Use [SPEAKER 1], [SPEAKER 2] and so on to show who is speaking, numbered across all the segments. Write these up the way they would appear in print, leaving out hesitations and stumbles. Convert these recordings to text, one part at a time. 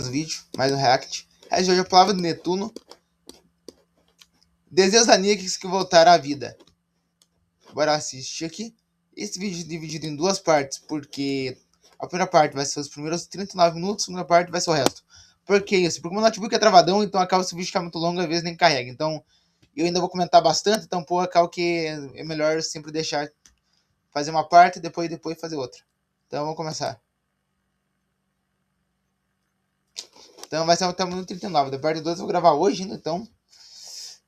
[SPEAKER 1] vídeo, mais um react. Hoje eu falava do Netuno. Desenhos animes que voltaram à vida. Bora assistir aqui. Esse vídeo é dividido em duas partes, porque a primeira parte vai ser os primeiros 39 minutos, a segunda parte vai ser o resto. Por que isso? Porque o meu notebook é travadão, então acaba esse vídeo ficar muito longo, às vezes nem carrega. Então, eu ainda vou comentar bastante, então pô, acaba que é melhor sempre deixar fazer uma parte e depois fazer outra. Então vamos começar. Então vai ser até o minuto 39. Da parte 2 eu vou gravar hoje, né? Então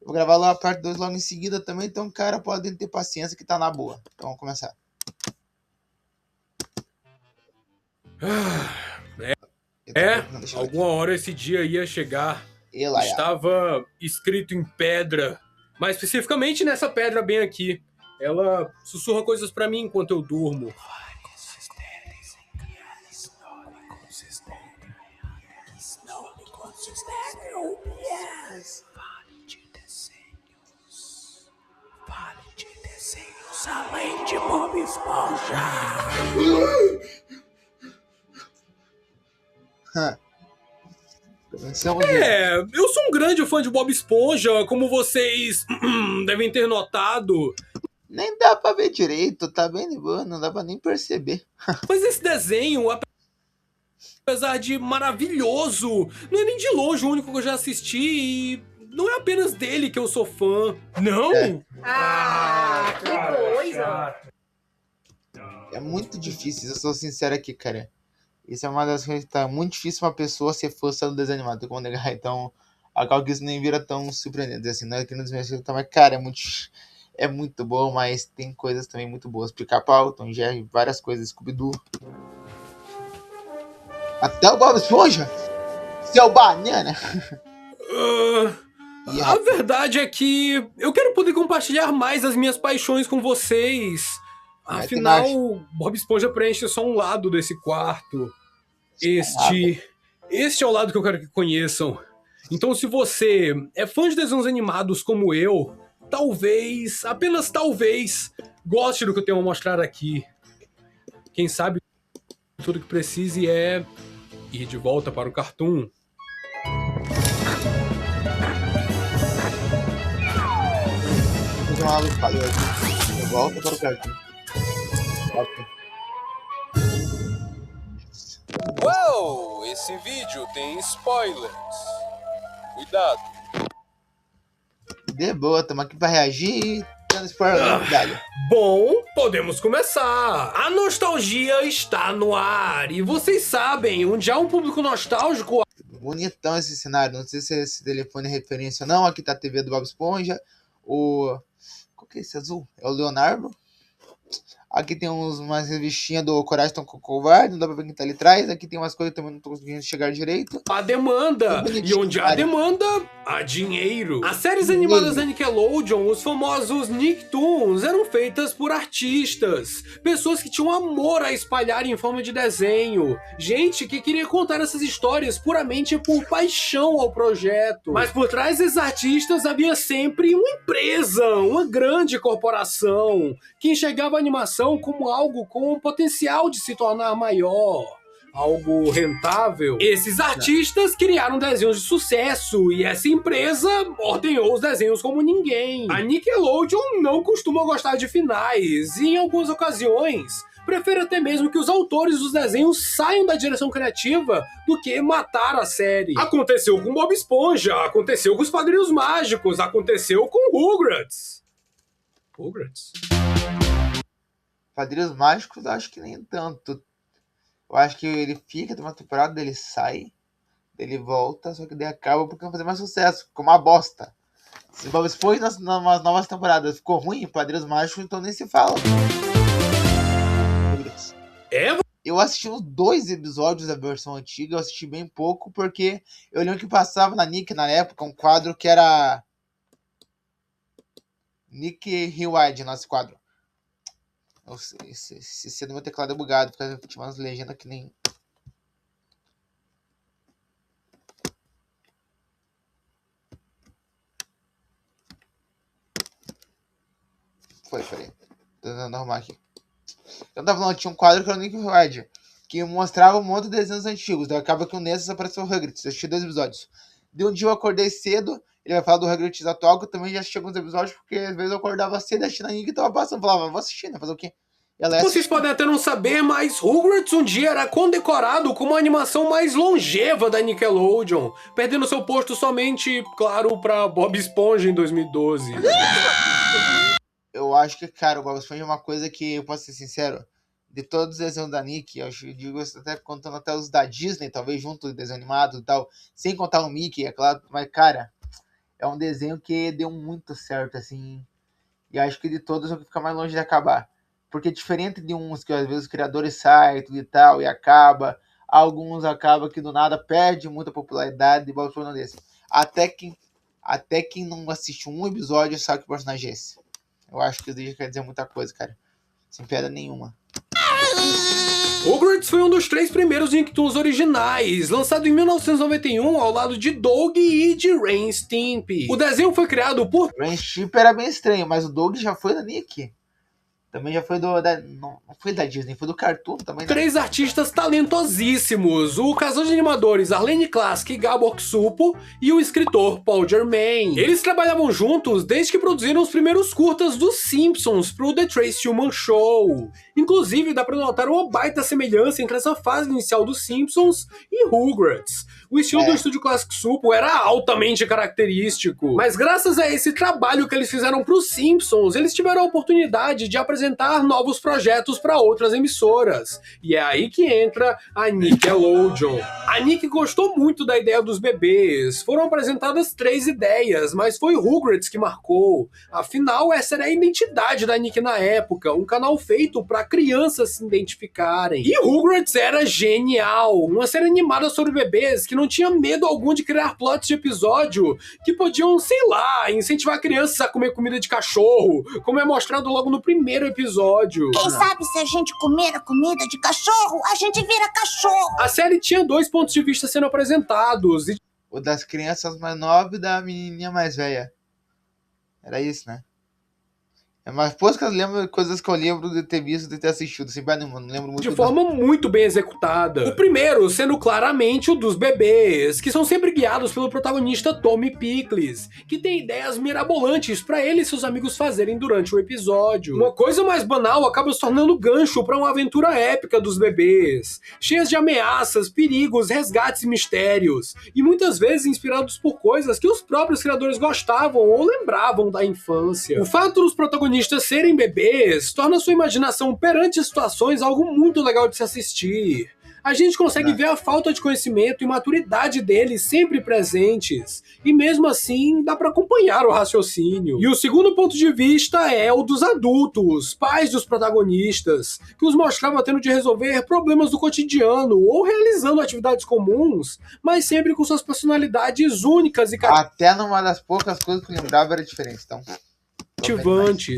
[SPEAKER 1] eu vou gravar lá a parte 2 logo em seguida também. Então, cara, podem ter paciência que tá na boa. Então vamos começar.
[SPEAKER 2] Alguma hora esse dia ia chegar.
[SPEAKER 1] Ela
[SPEAKER 2] Estava escrito em pedra, mas especificamente nessa pedra bem aqui. Ela sussurra coisas pra mim enquanto eu durmo.
[SPEAKER 3] Além de Bob Esponja.
[SPEAKER 2] Eu sou um grande fã de Bob Esponja, como vocês devem ter notado.
[SPEAKER 1] Nem dá pra ver direito, tá bem de boa, não dá pra nem perceber.
[SPEAKER 2] Mas esse desenho, apesar de maravilhoso, não é nem de longe o único que eu já assisti e não é apenas dele que eu sou fã. Não?
[SPEAKER 3] Que coisa!
[SPEAKER 1] É muito difícil, eu sou sincero aqui, cara. Isso é uma das coisas que tá muito difícil uma pessoa ser fã do desenho animado, tem como negar. Então, acaba que isso nem vira tão surpreendente assim, não é que nos meus filmes, mas cara, é muito bom, mas tem coisas também muito boas. Pica-Pau, Tom Jerry, várias coisas, Scooby-Doo. Até o Bob Esponja, seu banana.
[SPEAKER 2] A verdade é que eu quero poder compartilhar mais as minhas paixões com vocês. Afinal, Bob Esponja preenche só um lado desse quarto. Este é o lado que eu quero que conheçam. Então, se você é fã de desenhos animados como eu, talvez, apenas talvez, goste do que eu tenho a mostrar aqui. Quem sabe tudo que precise é ir de volta para o Cartoon.
[SPEAKER 1] De volta para o Cartoon.
[SPEAKER 2] Uau! Esse vídeo tem spoilers. Cuidado.
[SPEAKER 1] De boa, estamos aqui para reagir. Dando spoiler.
[SPEAKER 2] Bom, podemos começar. A nostalgia está no ar. E vocês sabem, onde há um público nostálgico...
[SPEAKER 1] Bonitão esse cenário. Não sei se esse telefone é referência ou não. Aqui tá a TV do Bob Esponja. Qual que é esse azul? É o Leonardo. Aqui tem umas revistinhas do Coragem Tão Covarde. Não dá pra ver quem tá ali atrás. Aqui tem umas coisas que também não tô conseguindo chegar direito.
[SPEAKER 2] A demanda. E onde há demanda, há dinheiro. As séries animadas da Nickelodeon, os famosos Nicktoons, eram feitas por artistas. Pessoas que tinham amor a espalhar em forma de desenho. Gente que queria contar essas histórias puramente por paixão ao projeto. Mas por trás desses artistas havia sempre uma empresa, uma grande corporação, que enxergava a animação como algo com potencial de se tornar maior, algo rentável. Esses artistas criaram desenhos de sucesso e essa empresa ordenhou os desenhos como ninguém. A Nickelodeon não costuma gostar de finais e, em algumas ocasiões, prefere até mesmo que os autores dos desenhos saiam da direção criativa do que matar a série. Aconteceu com Bob Esponja, aconteceu com os Padrinhos Mágicos, aconteceu com Rugrats. Rugrats?
[SPEAKER 1] Padrinhos Mágicos, acho que nem tanto. Eu acho que ele fica, tem uma temporada, ele sai, ele volta, só que daí acaba porque não fazer mais sucesso, ficou uma bosta. Se Bob Esponja nas novas temporadas ficou ruim, Padrinhos Mágicos, então nem se fala. Eu assisti uns 2 episódios da versão antiga, eu assisti bem pouco, porque eu lembro que passava na Nick na época um quadro que era Nick Rewind, nosso quadro. Esse do meu teclado é bugado, porque tinha umas legendas que nem... Peraí. Tô tentando arrumar aqui. Eu tava falando, tinha um quadro que era o Nick Rewind. que mostrava um monte de desenhos antigos. Daí acaba que um desses apareceu o Rugrats. Eu assisti 2 episódios. De um dia eu acordei cedo, ele vai falar do Rugrats atual, que eu também já assisti alguns episódios, porque às vezes eu acordava cedo assistindo a Nick e tava passando. Eu falava, vou assistir, né? Fazer o quê?
[SPEAKER 2] Vocês podem até não saber, mas Rugrats um dia era condecorado como a animação mais longeva da Nickelodeon, perdendo seu posto somente, claro, pra Bob Esponja em 2012.
[SPEAKER 1] Eu acho que, cara, o Bob Esponja é uma coisa que, eu posso ser sincero, de todos os desenhos da Nick, eu digo até contando até os da Disney, talvez junto de desenho animado e tal, sem contar o Mickey, é claro, mas, cara, é um desenho que deu muito certo, assim, e acho que de todos é o que fica mais longe de acabar. Porque diferente de uns que às vezes os criadores saem tudo e tal, e acaba, alguns acaba que do nada perde muita popularidade, igual foi desse. Até quem não assiste um episódio sabe que o personagem é esse. Eu acho que isso quer dizer muita coisa, cara. Sem piada nenhuma.
[SPEAKER 2] Rugrats foi um dos 3 primeiros Nicktoons originais, lançado em 1991 ao lado de Doug e de Ren Stimpy. O desenho foi criado por...
[SPEAKER 1] Ren Stimpy era bem estranho, mas o Doug já foi da Nick. Também já foi não foi da Disney, foi do Cartoon também.
[SPEAKER 2] 3 artistas talentosíssimos, o casal de animadores Arlene Klask e Gabor Ksupo e o escritor Paul Germain. Eles trabalhavam juntos desde que produziram os primeiros curtas dos Simpsons pro The Tracy Ullman Show. Inclusive, dá pra notar uma baita semelhança entre essa fase inicial dos Simpsons e Rugrats. O estilo do estúdio Klask Ksupo era altamente característico, mas graças a esse trabalho que eles fizeram pros Simpsons, eles tiveram a oportunidade de apresentar novos projetos para outras emissoras. E é aí que entra a Nickelodeon. A Nick gostou muito da ideia dos bebês. Foram apresentadas 3 ideias, mas foi Rugrats que marcou. Afinal, essa era a identidade da Nick na época, um canal feito para crianças se identificarem. E Rugrats era genial, uma série animada sobre bebês que não tinha medo algum de criar plots de episódio que podiam, sei lá, incentivar crianças a comer comida de cachorro, como é mostrado logo no primeiro episódio.
[SPEAKER 4] Quem sabe se a gente comer a comida de cachorro, a gente vira cachorro.
[SPEAKER 2] A série tinha 2 pontos de vista sendo apresentados.
[SPEAKER 1] O das crianças mais novas e da menininha mais velha. Era isso, né? Mas poucas coisas que eu lembro de ter visto, de ter assistido. Sem não lembro muito.
[SPEAKER 2] De forma muito bem executada. O primeiro sendo claramente o dos bebês, que são sempre guiados pelo protagonista Tommy Pickles, que tem ideias mirabolantes pra ele e seus amigos fazerem durante o episódio. Uma coisa mais banal acaba se tornando gancho pra uma aventura épica dos bebês, cheias de ameaças, perigos, resgates e mistérios, e muitas vezes inspirados por coisas que os próprios criadores gostavam ou lembravam da infância. O fato dos protagonistas serem bebês torna sua imaginação perante situações algo muito legal de se assistir. A gente consegue ver a falta de conhecimento e maturidade deles sempre presentes, e mesmo assim dá pra acompanhar o raciocínio. E o segundo ponto de vista é o dos adultos, pais dos protagonistas, que os mostrava tendo de resolver problemas do cotidiano ou realizando atividades comuns, mas sempre com suas personalidades únicas e
[SPEAKER 1] até numa das poucas coisas que eu lembrava era diferente, então...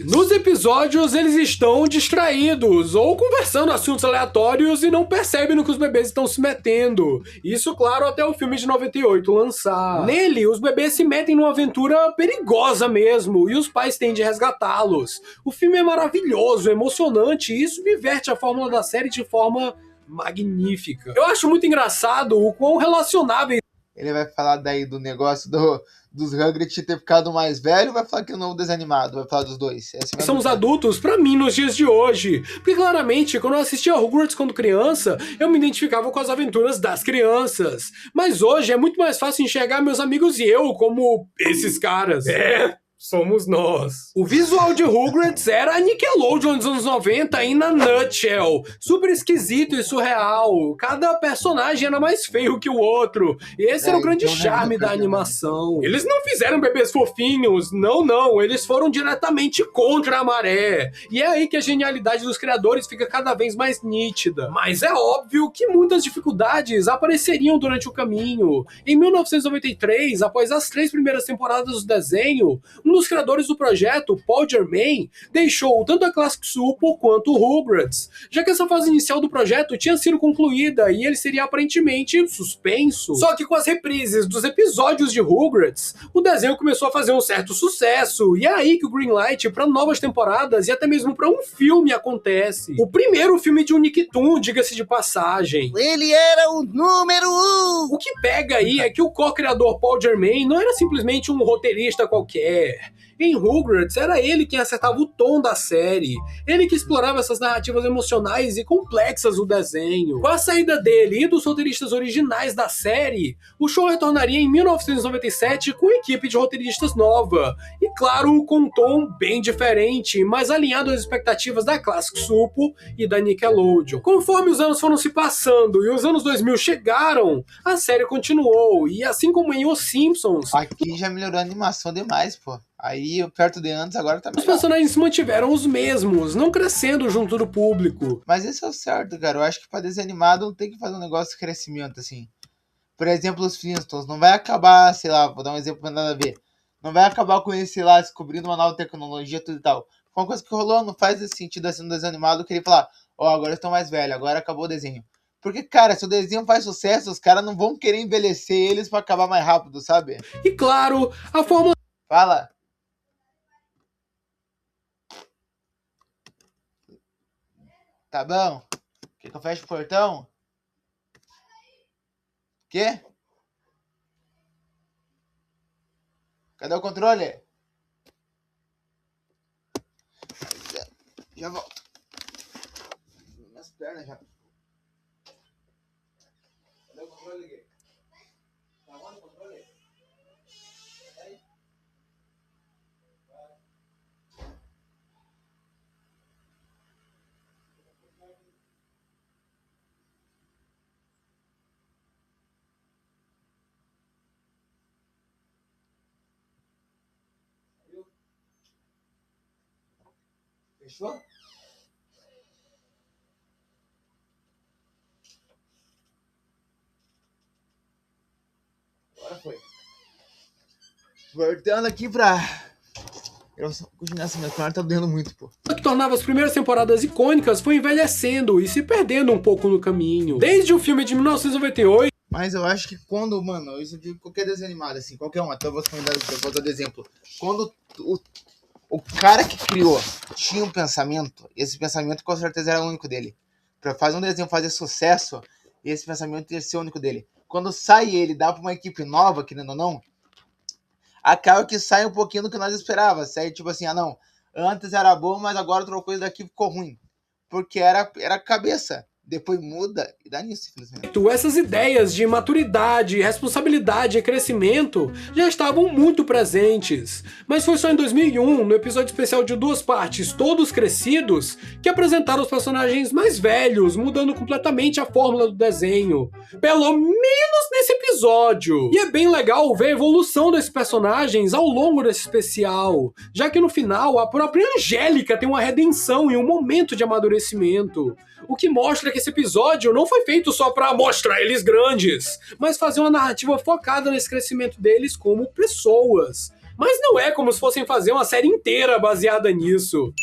[SPEAKER 2] Nos episódios, eles estão distraídos ou conversando assuntos aleatórios e não percebem no que os bebês estão se metendo. Isso, claro, até o filme de 98 lançar. Nele, os bebês se metem numa aventura perigosa mesmo e os pais têm de resgatá-los. O filme é maravilhoso, emocionante e subverte a fórmula da série de forma magnífica. Eu acho muito engraçado o quão relacionáveis...
[SPEAKER 1] Ele vai falar daí do negócio dos Rugrats ter ficado mais velho, vai falar que é um novo desanimado, vai falar dos dois.
[SPEAKER 2] São os adultos pra mim nos dias de hoje. Porque claramente, quando eu assistia Rugrats quando criança, eu me identificava com as aventuras das crianças. Mas hoje é muito mais fácil enxergar meus amigos e eu como esses caras. Somos nós. O visual de Rugrats era a Nickelodeon dos anos 90 in a nutshell. Super esquisito e surreal. Cada personagem era mais feio que o outro. E esse era o grande charme da animação. Eles não fizeram bebês fofinhos. Não. Eles foram diretamente contra a maré. E é aí que a genialidade dos criadores fica cada vez mais nítida. Mas é óbvio que muitas dificuldades apareceriam durante o caminho. Em 1993, após as 3 primeiras temporadas do desenho, Um dos criadores do projeto, Paul Germain, deixou tanto a Classic Super quanto o Rugrats, já que essa fase inicial do projeto tinha sido concluída e ele seria aparentemente suspenso. Só que com as reprises dos episódios de Rugrats, o desenho começou a fazer um certo sucesso, e é aí que o greenlight para novas temporadas e até mesmo para um filme acontece. O primeiro filme de um Nicktoon, diga-se de passagem.
[SPEAKER 5] Ele era o número 1!
[SPEAKER 2] O que pega aí é que o co-criador Paul Germain não era simplesmente um roteirista qualquer. Em Rugrats, era ele quem acertava o tom da série, ele que explorava essas narrativas emocionais e complexas do desenho. Com a saída dele e dos roteiristas originais da série, o show retornaria em 1997 com uma equipe de roteiristas nova, e claro, com um tom bem diferente, mas alinhado às expectativas da Classic Super e da Nickelodeon. Conforme os anos foram se passando e os anos 2000 chegaram, a série continuou, e assim como em Os Simpsons...
[SPEAKER 1] Aqui já melhorou a animação demais, pô. Aí, perto de antes, agora tá melhor.
[SPEAKER 2] Os personagens se mantiveram os mesmos, não crescendo junto do público.
[SPEAKER 1] Mas isso é o certo, cara. Eu acho que pra desenho animado não tem que fazer um negócio de crescimento, assim. Por exemplo, os Flintstones. Não vai acabar, sei lá, vou dar um exemplo pra nada a ver. Não vai acabar com esse lá, descobrindo uma nova tecnologia, tudo e tal. Foi uma coisa que rolou, não faz esse sentido assim no desenho animado, querer falar, ó, agora eu estou mais velho, agora acabou o desenho. Porque, cara, se o desenho faz sucesso, os caras não vão querer envelhecer eles pra acabar mais rápido, sabe?
[SPEAKER 2] E claro, a fórmula...
[SPEAKER 1] Fala! Tá bom? Quer que eu feche o portão? Quê? Cadê o controle? Já volto. Minhas pernas já. Cadê o controle, Gui? Tá onde o controle? Aí. Fechou? Agora foi. Voltando aqui pra... Eu continuar assim, minha perna tá doendo muito, pô.
[SPEAKER 2] O que tornava as primeiras temporadas icônicas foi envelhecendo e se perdendo um pouco no caminho. Desde o filme de 1998...
[SPEAKER 1] Mas eu acho que quando, mano, isso de qualquer desenho animado, assim, qualquer um, até eu vou dar de exemplo. Quando o cara que criou tinha um pensamento, esse pensamento com certeza era o único dele. Pra fazer um desenho fazer sucesso, esse pensamento ia ser o único dele. Quando sai ele, dá pra uma equipe nova, querendo ou não, acaba que sai um pouquinho do que nós esperávamos. Sai tipo assim, ah não, antes era bom, mas agora outra coisa daqui ficou ruim. Porque era cabeça. Depois muda e dá nisso, infelizmente.
[SPEAKER 2] Essas ideias de maturidade, responsabilidade e crescimento já estavam muito presentes. Mas foi só em 2001, no episódio especial de 2 partes, Todos Crescidos, que apresentaram os personagens mais velhos, mudando completamente a fórmula do desenho. Pelo menos nesse episódio. E é bem legal ver a evolução desses personagens ao longo desse especial, já que no final a própria Angélica tem uma redenção e um momento de amadurecimento. O que mostra que esse episódio não foi feito só pra mostrar eles grandes, mas fazer uma narrativa focada nesse crescimento deles como pessoas. Mas não é como se fossem fazer uma série inteira baseada nisso.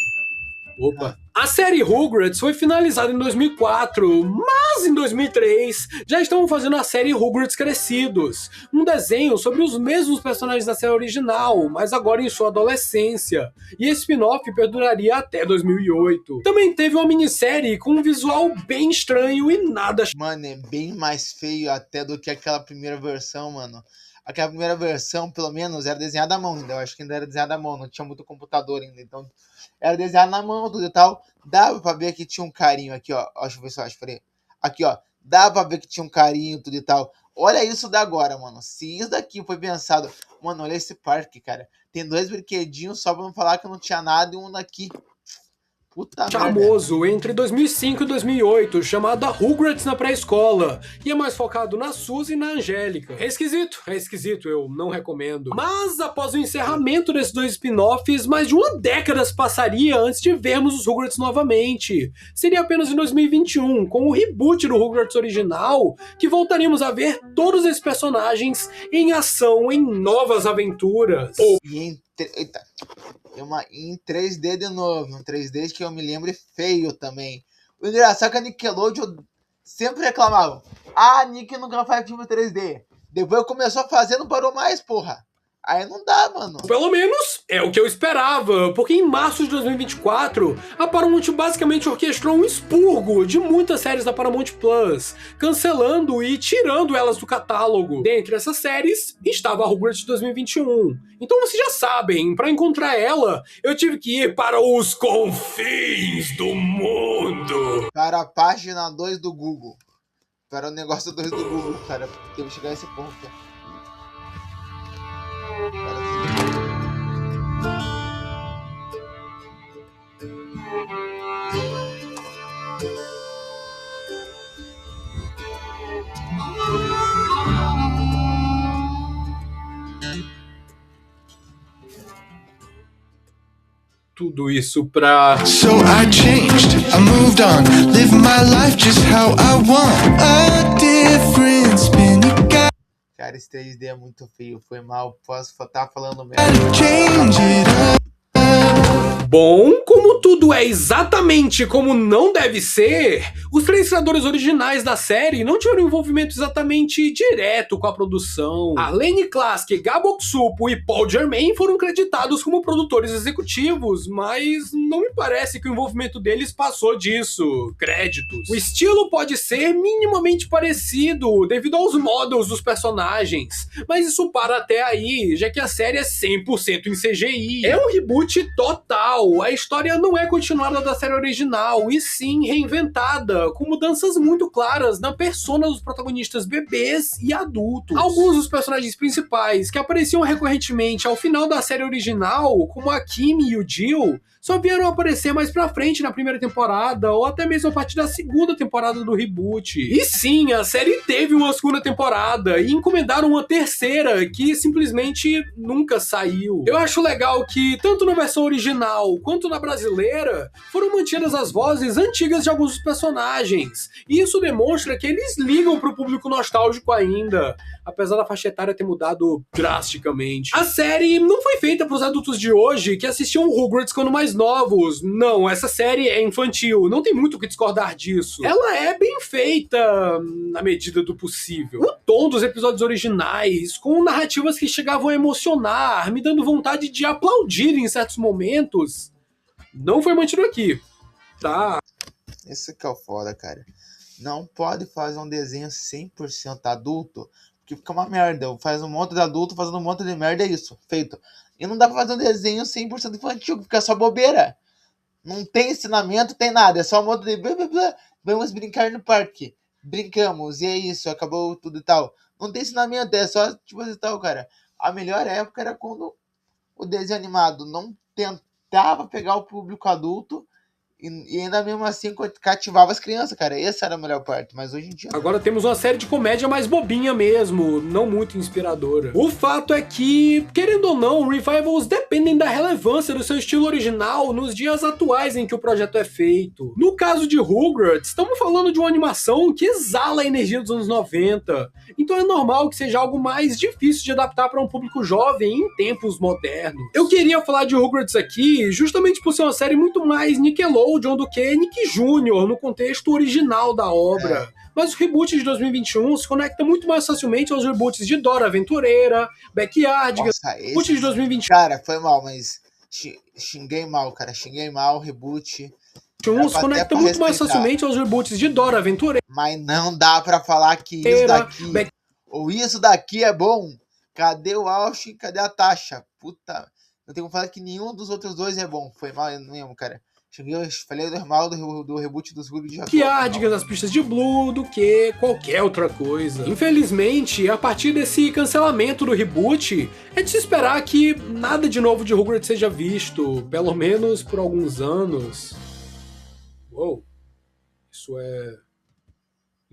[SPEAKER 2] Opa. A série Rugrats foi finalizada em 2004, mas em 2003 já estavam fazendo a série Rugrats Crescidos, um desenho sobre os mesmos personagens da série original, mas agora em sua adolescência, e esse spin-off perduraria até 2008. Também teve uma minissérie com um visual bem estranho e nada...
[SPEAKER 1] Mano, é bem mais feio até do que aquela primeira versão, mano. Aquela primeira versão, pelo menos, era desenhada à mão ainda. Eu acho que ainda era desenhada à mão, não tinha muito computador ainda. Então, era desenhado na mão, tudo e tal. Dava pra ver que tinha um carinho aqui, ó. Deixa eu ver se eu acho. Aqui, ó. Dava pra ver que tinha um carinho, tudo e tal. Olha isso da agora, mano. Se isso daqui foi pensado... Mano, olha esse parque, cara. Tem 2 brinquedinhos só pra não falar que não tinha nada e um daqui. Puta
[SPEAKER 2] famoso
[SPEAKER 1] merda.
[SPEAKER 2] Entre 2005 e 2008, chamada Rugrats na pré-escola, e é mais focado na Suzy e na Angélica. É esquisito, eu não recomendo. Mas após o encerramento desses 2 spin-offs, mais de uma década se passaria antes de vermos os Rugrats novamente. Seria apenas em 2021, com o reboot do Rugrats original, que voltaríamos a ver todos esses personagens em ação em novas aventuras.
[SPEAKER 1] E em 3D de novo, um 3D que eu me lembro feio também. O engraçado é que a Nickelodeon sempre reclamava: ah, Nick nunca faz filme 3D. Depois começou a fazer, não parou mais, porra. Aí não dá, mano.
[SPEAKER 2] Pelo menos é o que eu esperava, porque em março de 2024, a Paramount basicamente orquestrou um expurgo de muitas séries da Paramount Plus, cancelando e tirando elas do catálogo. Dentre essas séries, estava a Rugrats 2021. Então vocês já sabem, para encontrar ela, eu tive que ir para os confins do mundo.
[SPEAKER 1] Para a página 2 do Google. Para o negócio 2 do Google, cara. Teve que chegar a esse ponto.
[SPEAKER 2] Tudo isso pra...
[SPEAKER 6] So I changed, I moved on, live my life just how I want. A different spin, you gotta
[SPEAKER 1] Cara, esse 3D é muito feio. Foi mal. Posso estar falando mesmo.
[SPEAKER 6] change it up.
[SPEAKER 2] Bom, como tudo é exatamente como não deve ser, os três criadores originais da série não tiveram envolvimento exatamente direto com a produção. A Lenny Klaske, Gabok Supo e Paul Germain foram creditados como produtores executivos, mas não me parece que o envolvimento deles passou disso. Créditos. O estilo pode ser minimamente parecido devido aos models dos personagens, mas isso para até aí, já que a série é 100% em CGI. É um reboot total. A história não é continuada da série original, e sim reinventada, com mudanças muito claras na persona dos protagonistas bebês e adultos. Alguns dos personagens principais que apareciam recorrentemente ao final da série original, como a Kimi e o Jill, só vieram aparecer mais pra frente na primeira temporada, ou até mesmo a partir da segunda temporada do reboot. E sim, a série teve uma segunda temporada, e encomendaram uma terceira, que simplesmente nunca saiu. Eu acho legal que, tanto na versão original quanto na brasileira, foram mantidas as vozes antigas de alguns dos personagens, e isso demonstra que eles ligam pro público nostálgico ainda, apesar da faixa etária ter mudado drasticamente. A série não foi feita pros adultos de hoje que assistiam Rugrats quando mais novos. Não, essa série é infantil, não tem muito o que discordar disso. Ela é bem feita na medida do possível. O tom dos episódios originais, com narrativas que chegavam a emocionar, me dando vontade de aplaudir em certos momentos, não foi mantido aqui, tá?
[SPEAKER 1] Esse que é o foda, cara. Não pode fazer um desenho 100% adulto, porque fica uma merda. Faz um monte de adulto fazendo um monte de merda, é isso, feito. E não dá pra fazer um desenho 100% infantil, fica só bobeira. Não tem ensinamento, tem nada, é só um monte de blá, blá, blá. Vamos brincar no parque. Brincamos, e é isso, acabou tudo e tal. Não tem ensinamento, é só tipo assim tal, cara. A melhor época era quando o desenho animado não tentava pegar o público adulto e ainda mesmo assim cativava as crianças, cara. Essa era a melhor parte, mas hoje em dia...
[SPEAKER 2] Agora temos uma série de comédia mais bobinha mesmo, não muito inspiradora. O fato é que, querendo ou não, revivals dependem da relevância do seu estilo original nos dias atuais em que o projeto é feito. No caso de Rugrats, estamos falando de uma animação que exala a energia dos anos 90, então é normal que seja algo mais difícil de adaptar para um público jovem em tempos modernos. Eu queria falar de Rugrats aqui justamente por ser uma série muito mais Nickelodeon do que Nick Jr. no contexto original da obra. Mas o reboot de 2021 se conecta muito mais facilmente aos reboots de Dora Aventureira, Backyardigans, reboot de 2021.
[SPEAKER 1] Cara, foi mal, mas xinguei mal, cara. Xinguei mal, reboot.
[SPEAKER 2] Se conecta muito mais facilmente aos reboots de Dora Aventureira.
[SPEAKER 1] Mas não dá pra falar que isso daqui ou isso daqui é bom. Cadê o Austin? Cadê a Tasha? Puta, não tenho como falar que nenhum dos outros dois é bom. Foi mal mesmo, cara. Falei mal do reboot dos Rugrats de
[SPEAKER 2] Backyardigans nas pistas de Blue do que qualquer outra coisa. Infelizmente, a partir desse cancelamento do reboot, é de se esperar que nada de novo de Rugrats seja visto, pelo menos por alguns anos. Uou, isso é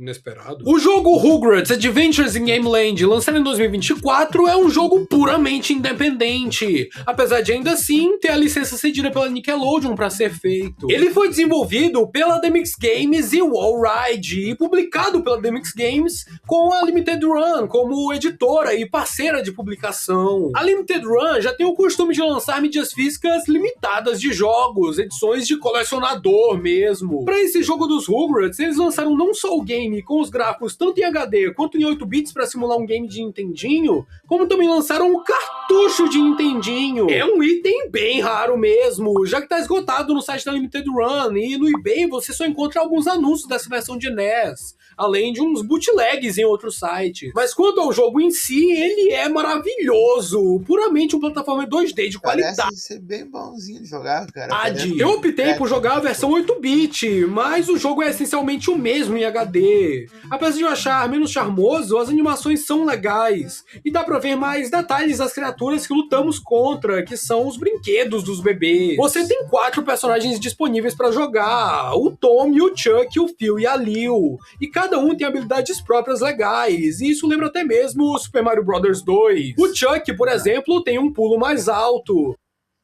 [SPEAKER 2] Inesperado. O jogo Rugrats Adventures in Game Land, lançado em 2024, é um jogo puramente independente, apesar de ainda assim ter a licença cedida pela Nickelodeon para ser feito. Ele foi desenvolvido pela Demix Games e Wallride e publicado pela Demix Games com a Limited Run como editora e parceira de publicação. A Limited Run já tem o costume de lançar mídias físicas limitadas de jogos, edições de colecionador mesmo. Para esse jogo dos Rugrats, eles lançaram não só o game com os gráficos tanto em HD quanto em 8 bits para simular um game de Nintendinho, como também lançaram o cartucho de Nintendinho. É um item bem raro mesmo, já que tá esgotado no site da Limited Run e no eBay você só encontra alguns anúncios dessa versão de NES, além de uns bootlegs em outros sites. Mas quanto ao jogo em si, ele é maravilhoso, puramente uma plataforma 2D de qualidade.
[SPEAKER 1] Parece ser bem bonzinho de jogar, cara.
[SPEAKER 2] Eu optei por jogar a versão 8-bit, mas o jogo é essencialmente o mesmo em HD. Apesar de eu achar menos charmoso, as animações são legais, e dá pra ver mais detalhes das criaturas que lutamos contra, que são os brinquedos dos bebês. Você tem 4 personagens disponíveis pra jogar, o Tommy, o Chuck, o Phil e a Lil, e cada um tem habilidades próprias legais, e isso lembra até mesmo o Super Mario Bros. 2. O Chuck, por exemplo, tem um pulo mais alto.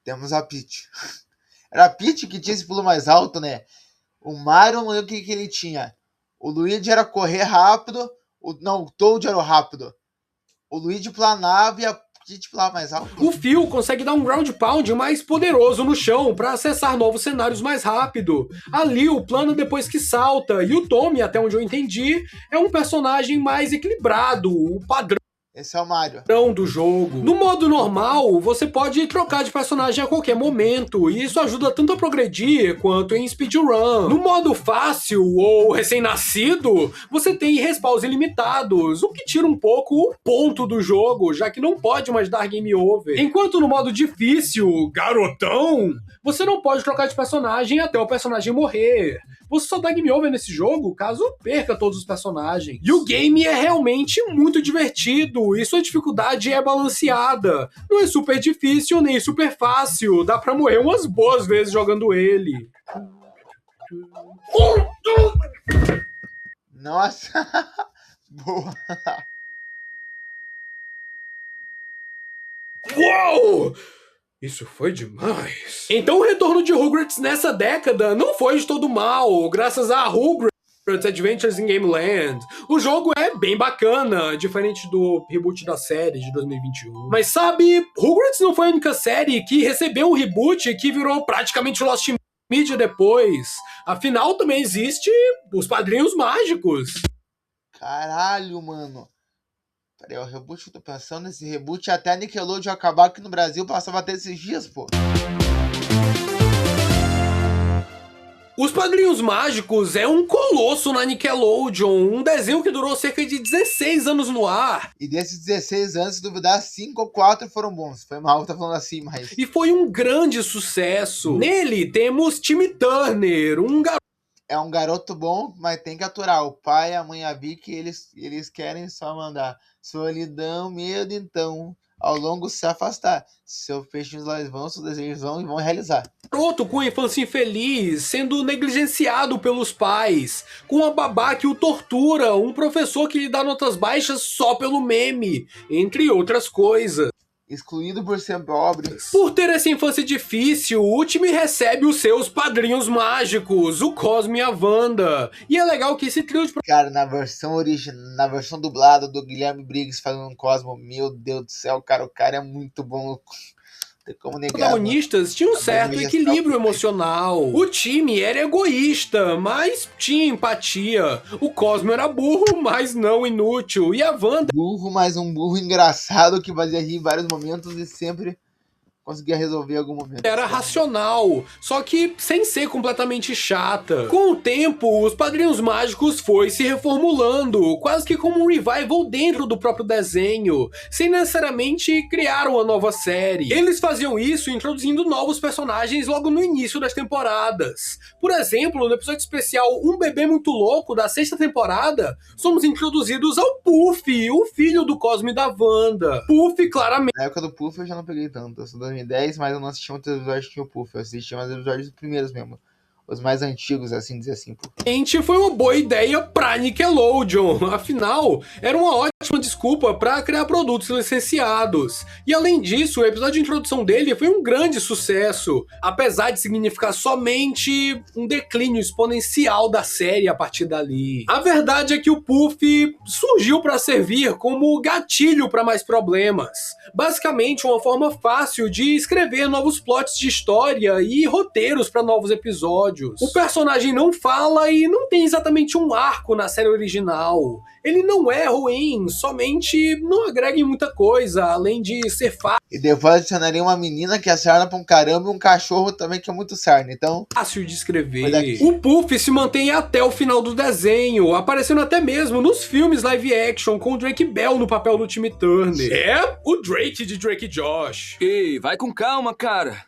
[SPEAKER 1] Temos a Peach. Era a Peach que tinha esse pulo mais alto, né? O Mario, o que ele tinha? O Luigi era correr rápido. O Toad era o rápido. O Luigi planava e a Peach pulava mais alto.
[SPEAKER 2] O Phil consegue dar um ground pound mais poderoso no chão para acessar novos cenários mais rápido. A Lil plana depois que salta. E o Tommy, até onde eu entendi, é um personagem mais equilibrado, o padrão.
[SPEAKER 1] Esse é o Mario.
[SPEAKER 2] Do jogo. No modo normal, você pode trocar de personagem a qualquer momento, e isso ajuda tanto a progredir quanto em speedrun. No modo fácil ou recém-nascido, você tem respawns ilimitados, o que tira um pouco o ponto do jogo, já que não pode mais dar game over. Enquanto no modo difícil, garotão, você não pode trocar de personagem até o personagem morrer. Você só dá game over nesse jogo caso perca todos os personagens. E o game é realmente muito divertido e sua dificuldade é balanceada. Não é super difícil nem super fácil, dá pra morrer umas boas vezes jogando ele.
[SPEAKER 1] Nossa! Boa!
[SPEAKER 2] Uou! Isso foi demais. Então o retorno de Rugrats nessa década não foi de todo mal, graças a Rugrats Adventures in Game Land. O jogo é bem bacana, diferente do reboot da série de 2021. Mas sabe, Rugrats não foi a única série que recebeu um reboot que virou praticamente Lost Media depois. Afinal, também existe os Padrinhos Mágicos.
[SPEAKER 1] Caralho, mano. Peraí, o reboot que eu tô pensando nesse reboot até a Nickelodeon acabar aqui no Brasil passava até esses dias, pô.
[SPEAKER 2] Os Padrinhos Mágicos é um colosso na Nickelodeon, um desenho que durou cerca de 16 anos no ar.
[SPEAKER 1] E desses 16 anos, se duvidar, 5 ou 4 foram bons. Foi mal, tá falando assim, mas...
[SPEAKER 2] E foi um grande sucesso. Nele temos Timmy Turner, um garoto...
[SPEAKER 1] É um garoto bom, mas tem que aturar. O pai e a mãe, a Vicky, eles querem só mandar solidão, medo, então, ao longo se afastar. Seus peixes lá vão, seus desejos vão e vão realizar.
[SPEAKER 2] Garoto com infância infeliz, sendo negligenciado pelos pais, com a babá que o tortura, um professor que lhe dá notas baixas só pelo meme, entre outras coisas.
[SPEAKER 1] Excluído por ser pobre.
[SPEAKER 2] Por ter essa infância difícil, o time recebe os seus padrinhos mágicos, o Cosmo e a Wanda. E é legal que esse trio de...
[SPEAKER 1] Cara, na versão dublada do Guilherme Briggs fazendo um Cosmo, meu Deus do céu, cara, o cara é muito bom. Tem como negar,
[SPEAKER 2] protagonistas tinham um certo equilíbrio emocional. O time era egoísta, mas tinha empatia. O Cosmo era burro, mas não inútil. E a Wanda...
[SPEAKER 1] burro, mas um burro engraçado que fazia rir em vários momentos e sempre conseguia resolver em algum momento.
[SPEAKER 2] Era racional, só que sem ser completamente chata. Com o tempo, os Padrinhos Mágicos foi se reformulando, quase que como um revival dentro do próprio desenho, sem necessariamente criar uma nova série. Eles faziam isso introduzindo novos personagens logo no início das temporadas. Por exemplo, no episódio especial Um Bebê Muito Louco da 6ª temporada, somos introduzidos ao Puff, o filho do Cosmo e da Wanda. Puff, claramente...
[SPEAKER 1] Na época do Puff eu já não peguei tanto, eu sou 2010, mas eu não assisti muitos episódios que tinha o Puff, eu assisti mais episódios dos primeiros mesmo. os mais antigos, assim dizer assim.
[SPEAKER 2] Foi uma boa ideia pra Nickelodeon, afinal, era uma ótima desculpa pra criar produtos licenciados. E além disso, o episódio de introdução dele foi um grande sucesso, apesar de significar somente um declínio exponencial da série a partir dali. A verdade é que o Puff surgiu pra servir como gatilho pra mais problemas. Basicamente, uma forma fácil de escrever novos plots de história e roteiros pra novos episódios. O personagem não fala e não tem exatamente um arco na série original. Ele não é ruim, somente não agrega em muita coisa, além de ser
[SPEAKER 1] E depois adicionaria uma menina que é sarna pra um caramba e um cachorro também que é muito sarna, então...
[SPEAKER 2] fácil de escrever. O Puff se mantém até o final do desenho, aparecendo até mesmo nos filmes live action com o Drake Bell no papel do Timmy Turner. É o Drake de Drake e Josh.
[SPEAKER 7] Ei, vai com calma, cara.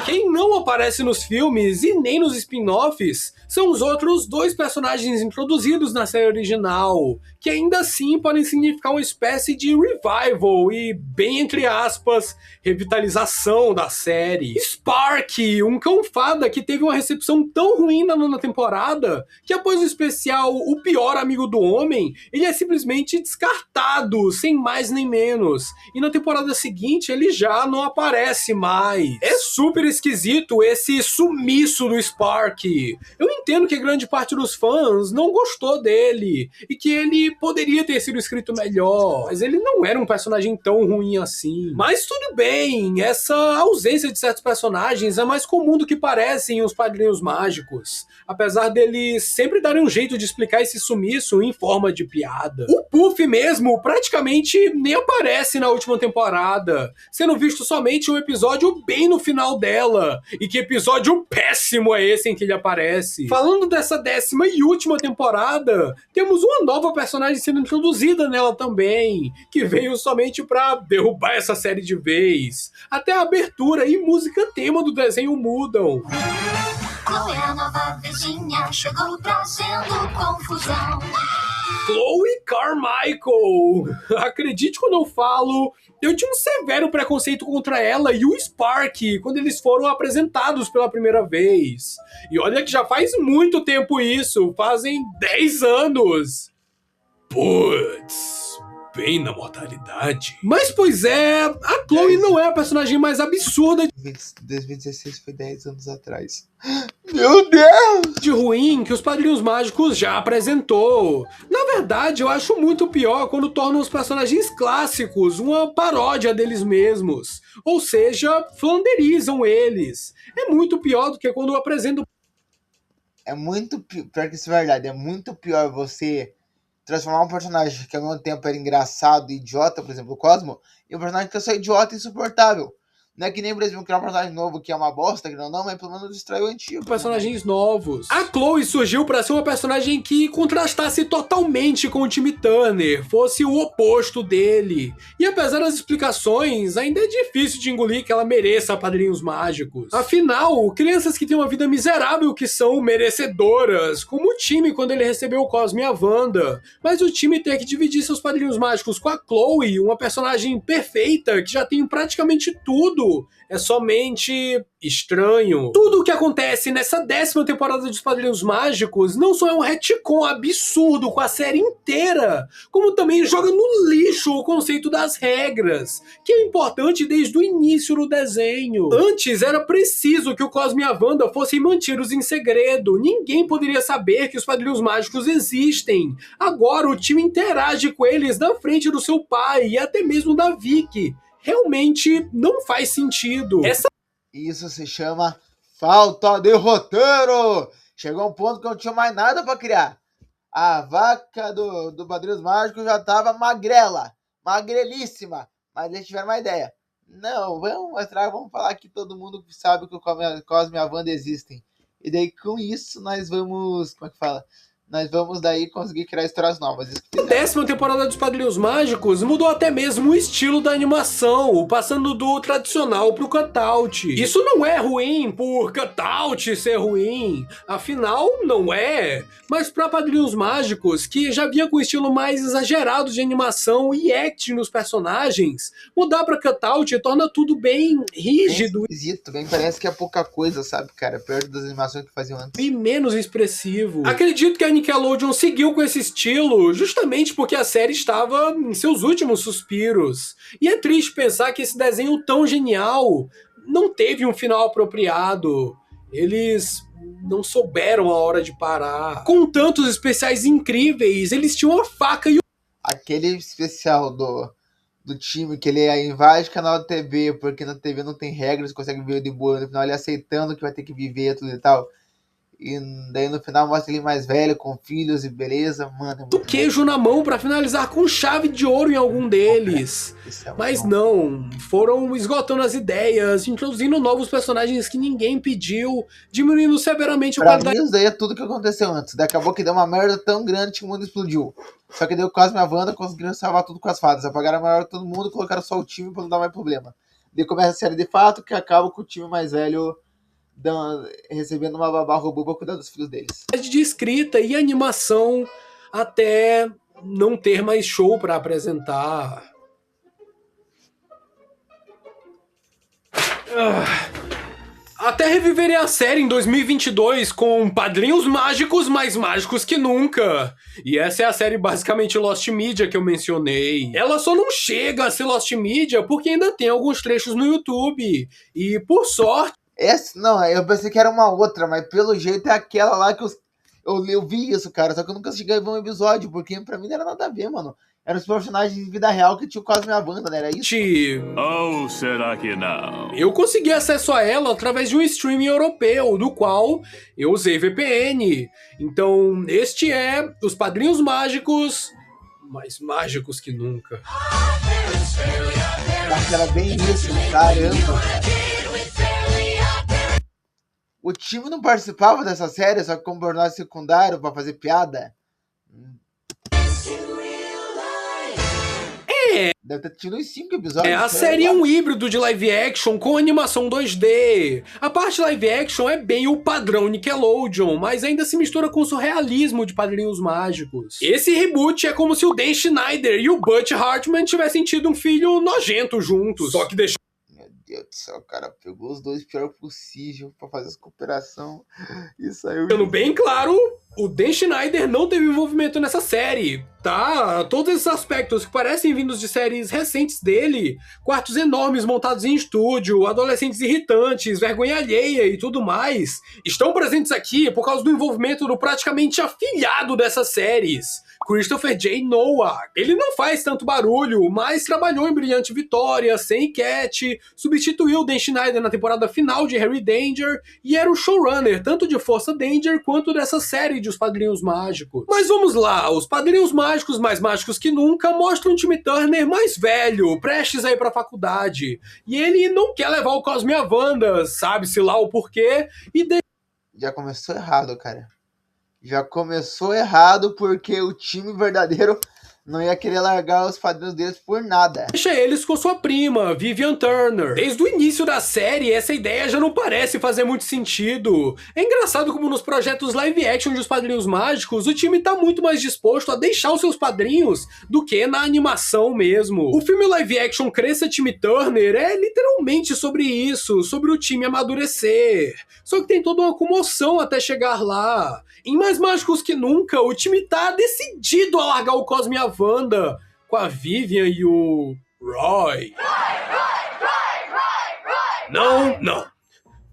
[SPEAKER 2] Quem não aparece nos filmes e nem nos spin-offs são os outros dois personagens introduzidos na série original, que ainda assim podem significar uma espécie de revival e, bem entre aspas, revitalização da série. Sparky, um cão-fada que teve uma recepção tão ruim na 9ª temporada que após o especial O Pior Amigo do Homem, ele é simplesmente descartado, sem mais nem menos. E na temporada seguinte ele já não aparece mais. É super esquisito esse sumiço do Sparky. Eu entendo que grande parte dos fãs não gostou dele e que ele poderia ter sido escrito melhor, mas ele não era um personagem tão ruim assim. Mas tudo bem, essa ausência de certos personagens é mais comum do que parece em Os Padrinhos Mágicos, apesar deles sempre darem um jeito de explicar esse sumiço em forma de piada. O Puff mesmo praticamente nem aparece na última temporada, sendo visto somente um episódio bem no final dela. E que episódio péssimo é esse em que ele aparece? Falando dessa 10ª e última temporada, temos uma nova personagem sendo introduzida nela também, que veio somente pra derrubar essa série de vez. Até a abertura e música tema do desenho mudam.
[SPEAKER 4] Chloe, a nova vizinha, chegou trazendo confusão.
[SPEAKER 2] Chloe Carmichael. Acredite quando eu falo, eu tinha um severo preconceito contra ela e o Sparky quando eles foram apresentados pela primeira vez. E olha que já faz muito tempo isso, fazem 10 anos. Putz, bem na mortalidade. Mas pois é, a Chloe não é a personagem mais absurda
[SPEAKER 1] 2016 foi 10 anos atrás. Meu Deus!
[SPEAKER 2] de ruim que os Padrinhos Mágicos já apresentou. Na verdade, eu acho muito pior quando tornam os personagens clássicos uma paródia deles mesmos. Ou seja, flanderizam eles. É muito pior do que quando apresentam.
[SPEAKER 1] É muito pior que isso é verdade. É muito pior você transformar um personagem que ao mesmo tempo era engraçado e idiota, por exemplo, o Cosmo, e um personagem que é só idiota e insuportável. Não é que nem, por exemplo, criar um personagem novo que é uma bosta, que não, mas pelo menos distrai o antigo.
[SPEAKER 2] Personagens novos. A Chloe surgiu pra ser uma personagem que contrastasse totalmente com o Timmy Turner, fosse o oposto dele. E apesar das explicações, ainda é difícil de engolir que ela mereça Padrinhos Mágicos. Afinal, crianças que têm uma vida miserável que são merecedoras, como o Timmy quando ele recebeu o Cosmo e a Wanda. Mas o Timmy ter que dividir seus Padrinhos Mágicos com a Chloe, uma personagem perfeita que já tem praticamente tudo, é somente estranho. Tudo o que acontece nessa 10ª temporada dos Padrinhos Mágicos não só é um retcon absurdo com a série inteira, como também joga no lixo o conceito das regras, que é importante desde o início do desenho. Antes era preciso que o Cosmo e a Wanda fossem mantidos em segredo. Ninguém poderia saber que os Padrinhos Mágicos existem. Agora o time interage com eles na frente do seu pai e até mesmo da Vicky. Realmente não faz sentido.
[SPEAKER 1] Isso se chama falta de roteiro. Chegou um ponto que eu não tinha mais nada pra criar. A vaca do Padrinhos Mágicos já tava magrela, magrelíssima, mas eles tiveram uma ideia. Não, vamos mostrar, vamos falar que todo mundo sabe que o Cosmo e a Wanda existem. E daí com isso nós vamos, como é que fala? nós vamos daí conseguir criar histórias novas. Isso que
[SPEAKER 2] A 10ª temporada dos Padrinhos Mágicos mudou até mesmo o estilo da animação, passando do tradicional pro cutout. Isso não é ruim por cutout ser ruim, afinal não é. Mas pra Padrinhos Mágicos, que já vinha com o estilo mais exagerado de animação e acting nos personagens, mudar pra cutout torna tudo bem rígido.
[SPEAKER 1] bem esquisito, bem parece que é pouca coisa, sabe, cara? Perto das animações que faziam antes.
[SPEAKER 2] E menos expressivo. Acredito que a Nickelodeon seguiu com esse estilo justamente porque a série estava em seus últimos suspiros. E é triste pensar que esse desenho tão genial não teve um final apropriado. Eles não souberam a hora de parar. Com tantos especiais incríveis, eles tinham a faca e o...
[SPEAKER 1] Aquele especial do time que ele invade canal de TV, porque na TV não tem regras, consegue ver de boa, no final ele aceitando que vai ter que viver tudo e tal. E daí no final mostra ele mais velho, com filhos e beleza, mano. É
[SPEAKER 2] do queijo na mão pra finalizar com chave de ouro em algum deles. Mas não, foram esgotando as ideias, introduzindo novos personagens que ninguém pediu, diminuindo severamente a
[SPEAKER 1] pra
[SPEAKER 2] qualidade.
[SPEAKER 1] mim isso daí é tudo que aconteceu antes. Daí acabou que deu uma merda tão grande que o mundo explodiu. Só que deu quase minha Wanda, conseguiram salvar tudo com as fadas. Apagaram a maior de todo mundo e colocaram só o time pra não dar mais problema. Daí começa a série de fato, que acaba com o time mais velho recebendo uma babá robô pra cuidar dos filhos deles.
[SPEAKER 2] De escrita e animação até não ter mais show pra apresentar. Até reviverem a série em 2022 com Padrinhos Mágicos mais mágicos que nunca. E essa é a série basicamente Lost Media que eu mencionei. Ela só não chega a ser Lost Media porque ainda tem alguns trechos no YouTube. E por sorte...
[SPEAKER 1] Não, eu pensei que era uma outra, mas pelo jeito é aquela lá que eu vi isso, cara. Só que eu nunca cheguei a ver um episódio, porque pra mim não era nada a ver, mano. Eram os personagens de vida real que tinham quase minha banda, né? Era isso?
[SPEAKER 8] Ou será que não?
[SPEAKER 2] Eu consegui acesso a ela através de um streaming europeu, do qual eu usei VPN. Então, este é os Padrinhos Mágicos, mais mágicos que nunca.
[SPEAKER 1] Era bem isso, caramba, cara. O time não participava dessa série, só que como personagem secundário pra fazer piada. Deve ter tido uns 5 episódios.
[SPEAKER 2] A série é um híbrido de live action com animação 2D. A parte live action é bem o padrão Nickelodeon, mas ainda se mistura com o surrealismo de Padrinhos Mágicos. Esse reboot é como se o Dan Schneider e o Butch Hartman tivessem tido um filho nojento juntos. Só que deixou...
[SPEAKER 1] Meu Deus do céu, cara, pegou os dois pior possível pra fazer essa cooperação e saiu...
[SPEAKER 2] Sendo bem claro, o Dan Schneider não teve envolvimento nessa série, tá? Todos esses aspectos que parecem vindos de séries recentes dele, quartos enormes montados em estúdio, adolescentes irritantes, vergonha alheia e tudo mais, estão presentes aqui por causa do envolvimento do praticamente afilhado dessas séries, Christopher J. Noah. Ele não faz tanto barulho, mas trabalhou em Brilhante Vitória, Sam Cat, substituiu Dan Schneider na temporada final de Harry Danger e era o showrunner tanto de Força Danger quanto dessa série de Os Padrinhos Mágicos. Mas vamos lá, os Padrinhos Mágicos mais mágicos que nunca mostram um Timmy Turner mais velho, prestes a ir pra faculdade. E ele não quer levar o Cosme e a Wanda, sabe-se lá o porquê, e
[SPEAKER 1] Já começou errado, cara. Já começou errado porque o time verdadeiro não ia querer largar os padrinhos deles por nada.
[SPEAKER 2] Deixa eles com sua prima, Vivian Turner. Desde o início da série, essa ideia já não parece fazer muito sentido. É engraçado como nos projetos live action de Os Padrinhos Mágicos, o time tá muito mais disposto a deixar os seus padrinhos do que na animação mesmo. O filme live action Cresça Timmy Turner é literalmente sobre isso, sobre o time amadurecer. Só que tem toda uma comoção até chegar lá. Em Mais Mágicos que Nunca, o time tá decidido a largar o Cosme e a Wanda com a Vivian e o Roy. Não.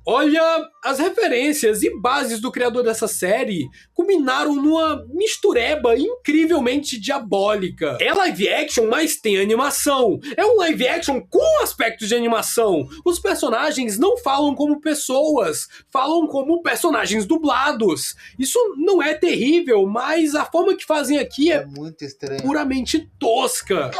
[SPEAKER 2] Olha, as referências e bases do criador dessa série culminaram numa mistureba incrivelmente diabólica. É live action, mas tem animação. É um live action com aspectos de animação. Os personagens não falam como pessoas, falam como personagens dublados. Isso não é terrível, mas a forma que fazem aqui é
[SPEAKER 1] muito estranho,
[SPEAKER 2] puramente tosca.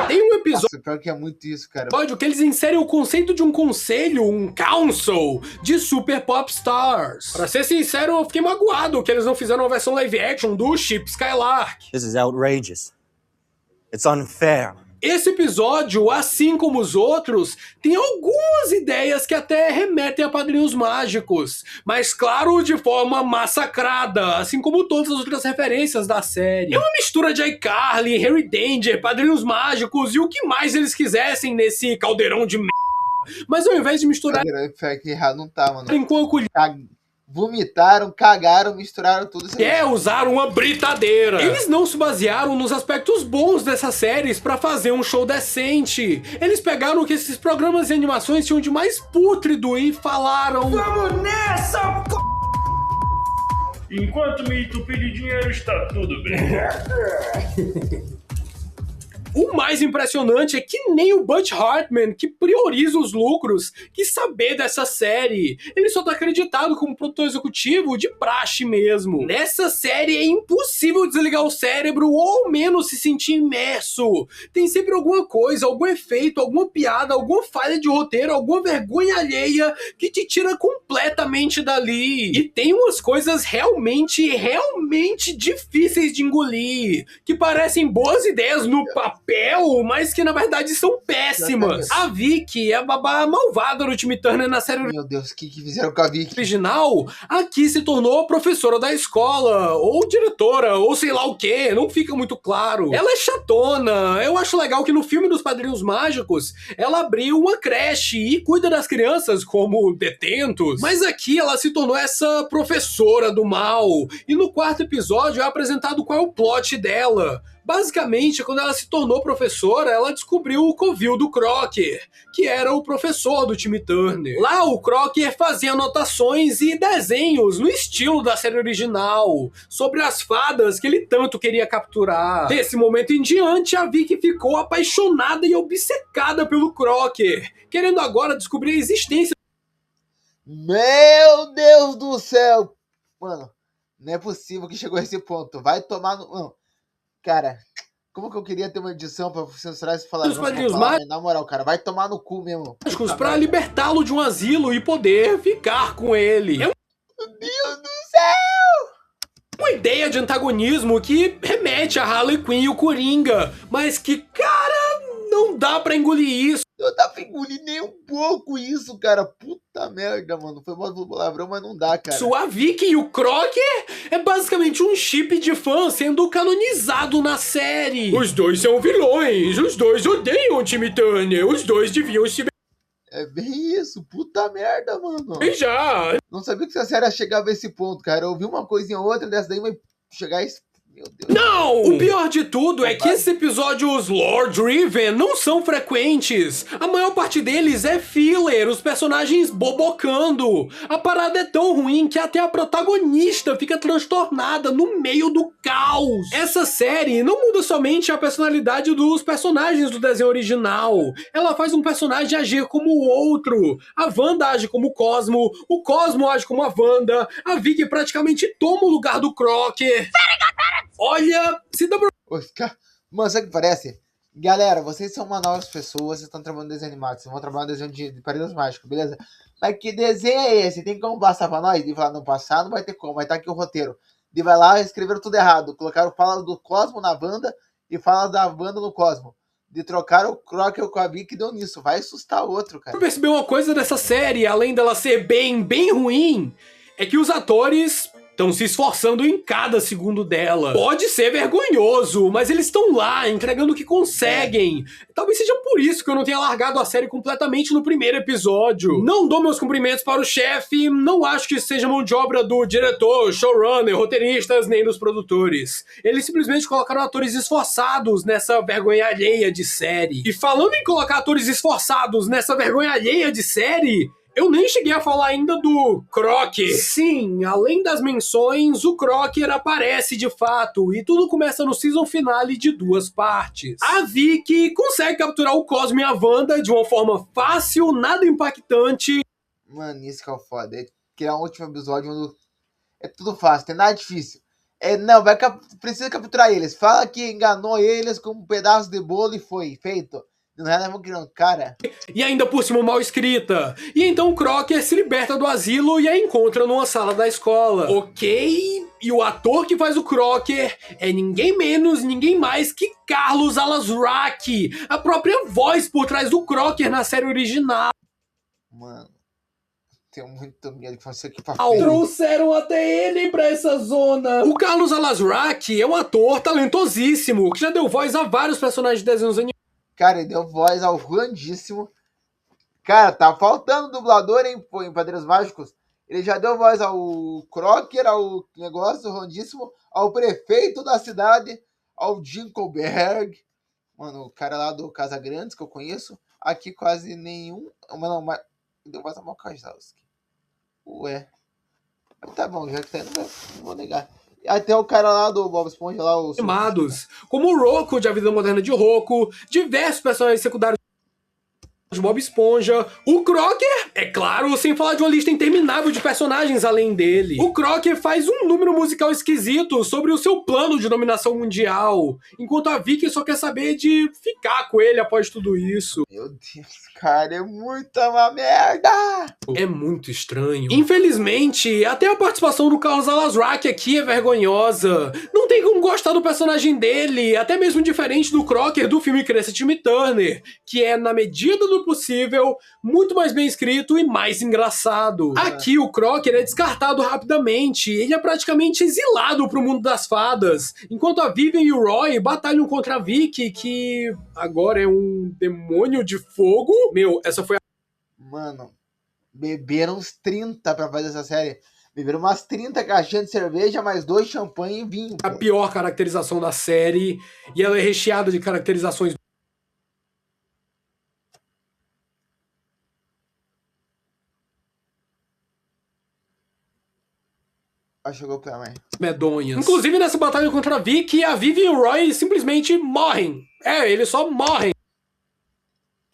[SPEAKER 2] Tem um episódio...
[SPEAKER 1] Nossa, pior que é muito isso, cara.
[SPEAKER 2] Que eles inserem o conceito de um conselho, um Council de Super Pop Stars. Pra ser sincero, eu fiquei magoado que eles não fizeram uma versão live action do Chip Skylark.
[SPEAKER 9] This is outrageous. It's unfair.
[SPEAKER 2] Esse episódio, assim como os outros, tem algumas ideias que até remetem a Padrinhos Mágicos, mas claro, de forma massacrada, assim como todas as outras referências da série. É uma mistura de iCarly, Harry Danger, Padrinhos Mágicos e o que mais eles quisessem nesse caldeirão de merda. Mas ao invés de misturar
[SPEAKER 1] Que errado não tá, mano.
[SPEAKER 2] com a colher,
[SPEAKER 1] Vomitaram, cagaram, misturaram tudo isso.
[SPEAKER 2] usar uma britadeira. Eles não se basearam nos aspectos bons dessas séries pra fazer um show decente. Eles pegaram o que esses programas e animações tinham de mais pútrido e falaram: vamos nessa, p***!
[SPEAKER 8] Enquanto me entupir de dinheiro, está tudo bem.
[SPEAKER 2] O mais impressionante é que nem o Butch Hartman, que prioriza os lucros, quis saber dessa série. Ele só tá acreditado como produtor executivo de praxe mesmo. Nessa série é impossível desligar o cérebro ou ao menos se sentir imerso. Tem sempre alguma coisa, algum efeito, alguma piada, alguma falha de roteiro, alguma vergonha alheia que te tira completamente dali. E tem umas coisas realmente difíceis de engolir, que parecem boas ideias no papel, mas que na verdade são péssimas. A Vicky é a babá malvada do Timmy Turner na série
[SPEAKER 1] Meu Deus, o que fizeram com a Vicky?
[SPEAKER 2] original. Aqui se tornou professora da escola, ou diretora, ou sei lá o que, não fica muito claro. Ela é chatona. Eu acho legal que no filme dos Padrinhos Mágicos, ela abriu uma creche e cuida das crianças como detentos. Mas aqui ela se tornou essa professora do mal. E no quarto episódio é apresentado qual é o plot dela. Basicamente, quando ela se tornou professora, ela descobriu o covil do Crocker, que era o professor do Timmy Turner. Lá, o Crocker fazia anotações e desenhos no estilo da série original, sobre as fadas que ele tanto queria capturar. Desse momento em diante, a Vicky ficou apaixonada e obcecada pelo Crocker, querendo agora descobrir a existência.
[SPEAKER 1] Meu Deus do céu! Mano, não é possível que chegou a esse ponto. Vai tomar no... Não. Cara, como que eu queria ter uma edição pra censurar esse falar? Na moral, cara, vai tomar no cu mesmo.
[SPEAKER 2] Pra libertá-lo de um asilo e poder ficar com ele.
[SPEAKER 1] Meu Deus do céu!
[SPEAKER 2] Uma ideia de antagonismo que remete a Harley Quinn e o Coringa, mas que, cara, não dá pra engolir isso.
[SPEAKER 1] Eu tava engolindo nem um pouco isso, cara. Puta merda, mano. Foi mal do palavrão, mas não dá, cara.
[SPEAKER 2] A Vicky e o Crocker é basicamente um chip de fã sendo canonizado na série. Os dois são vilões, os dois odeiam o Timmy Turner, os dois deviam se
[SPEAKER 1] É bem isso, puta merda, mano.
[SPEAKER 2] beijar.
[SPEAKER 1] Não sabia que essa série chegava a esse ponto, cara. Eu ouvi uma coisinha ou outra dessa daí, vai chegar a esse... Meu Deus.
[SPEAKER 2] Não! O pior de tudo é que esses episódios lore-driven não são frequentes. A maior parte deles é filler, os personagens bobocando. A parada é tão ruim que até a protagonista fica transtornada no meio do caos. Essa série não muda somente a personalidade dos personagens do desenho original. Ela faz um personagem agir como o outro. A Wanda age como o Cosmo age como a Wanda, a Vicky praticamente toma o lugar do Crocker. Olha, se dá pra...
[SPEAKER 1] Mano, sabe o que parece? Galera, vocês são uma novas pessoas, vocês estão trabalhando em desenho animado, vocês vão trabalhar em desenho de Padrinhos Mágicos, beleza? Mas que desenho é esse? Tem como passar pra nós? E falar, não passar, não vai ter como, vai estar aqui o roteiro. E vai lá, escreveram tudo errado, colocaram fala do Cosmo na Wanda e fala da Wanda no Cosmo. De trocar o Crocker com a Vicky, que deu nisso, vai assustar o outro, cara.
[SPEAKER 2] Eu percebi uma coisa dessa série, além dela ser bem ruim, é que os atores estão se esforçando em cada segundo dela. Pode ser vergonhoso, mas eles estão lá, entregando o que conseguem. Talvez seja por isso que eu não tenha largado a série completamente no primeiro episódio. Não dou meus cumprimentos para o chefe, não acho que seja mão de obra do diretor, showrunner, roteiristas, nem dos produtores. Eles simplesmente colocaram atores esforçados nessa vergonha alheia de série. E falando em colocar atores esforçados nessa vergonha alheia de série... Eu nem cheguei a falar ainda do Crocker. Sim, além das menções, o Crocker aparece de fato, e tudo começa no season finale de 2 partes. A Vicky consegue capturar o Cosmo e a Wanda de uma forma fácil, nada impactante.
[SPEAKER 1] Mano, isso que é o foda. É criar um último episódio onde é tudo fácil, tem nada difícil. Não, precisa capturar eles. Fala que enganou eles com um pedaço de bolo e foi feito. Do nada vão criando cara.
[SPEAKER 2] E ainda por cima mal escrita. E então o Crocker se liberta do asilo e a encontra numa sala da escola. Ok? E o ator que faz o Crocker é ninguém menos, ninguém mais que Carlos Alazraq, a própria voz por trás do Crocker na série original.
[SPEAKER 1] Mano, tenho muito medo que faça isso aqui pra frente.
[SPEAKER 2] Trouxeram até ele pra essa zona. O Carlos Alazraq é um ator talentosíssimo, que já deu voz a vários personagens de desenhos animados.
[SPEAKER 1] Cara, ele deu voz ao grandíssimo. Cara, tá faltando dublador, hein, pô, em Padrinhos Mágicos. Ele já deu voz ao Crocker, ao negócio, ao grandíssimo, ao prefeito da cidade, ao Dinkelberg. Mano, o cara lá do Casa Grandes, que eu conheço. Aqui quase nenhum. Mas deu voz a Mal Kazowski. Ué. Tá bom, já que tá indo, não vou negar. Até o cara lá do Bob Esponja, lá, o...
[SPEAKER 2] Animados, como o Rocco de A Vida Moderna de Rocco, diversos personagens secundários de Bob Esponja, o Crocker, é claro, sem falar de uma lista interminável de personagens além dele. O Crocker faz um número musical esquisito sobre o seu plano de dominação mundial, enquanto a Vicky só quer saber de ficar com ele após tudo isso.
[SPEAKER 1] Meu Deus, cara, é muita uma merda!
[SPEAKER 2] É muito estranho. Infelizmente, até a participação do Carlos Alazraq aqui é vergonhosa. Não tem como gostar do personagem dele, até mesmo diferente do Crocker do filme Cresça Timmy Turner, que é, na medida do possível, muito mais bem escrito e mais engraçado. Aqui o Crocker é descartado rapidamente, ele é praticamente exilado pro mundo das fadas, enquanto a Vivian e o Roy batalham contra a Vicky, que agora é um demônio de fogo. Meu, essa foi a...
[SPEAKER 1] Mano, beberam uns 30 pra fazer essa série. Beberam umas 30 caixinhas de cerveja, mais 2 champanhe e vinho.
[SPEAKER 2] a pior caracterização da série, e ela é recheada de caracterizações
[SPEAKER 1] Chegou pra mim.
[SPEAKER 2] medonhas. Inclusive nessa batalha contra a Vicky, a Vivi e o Roy simplesmente morrem. Eles só morrem.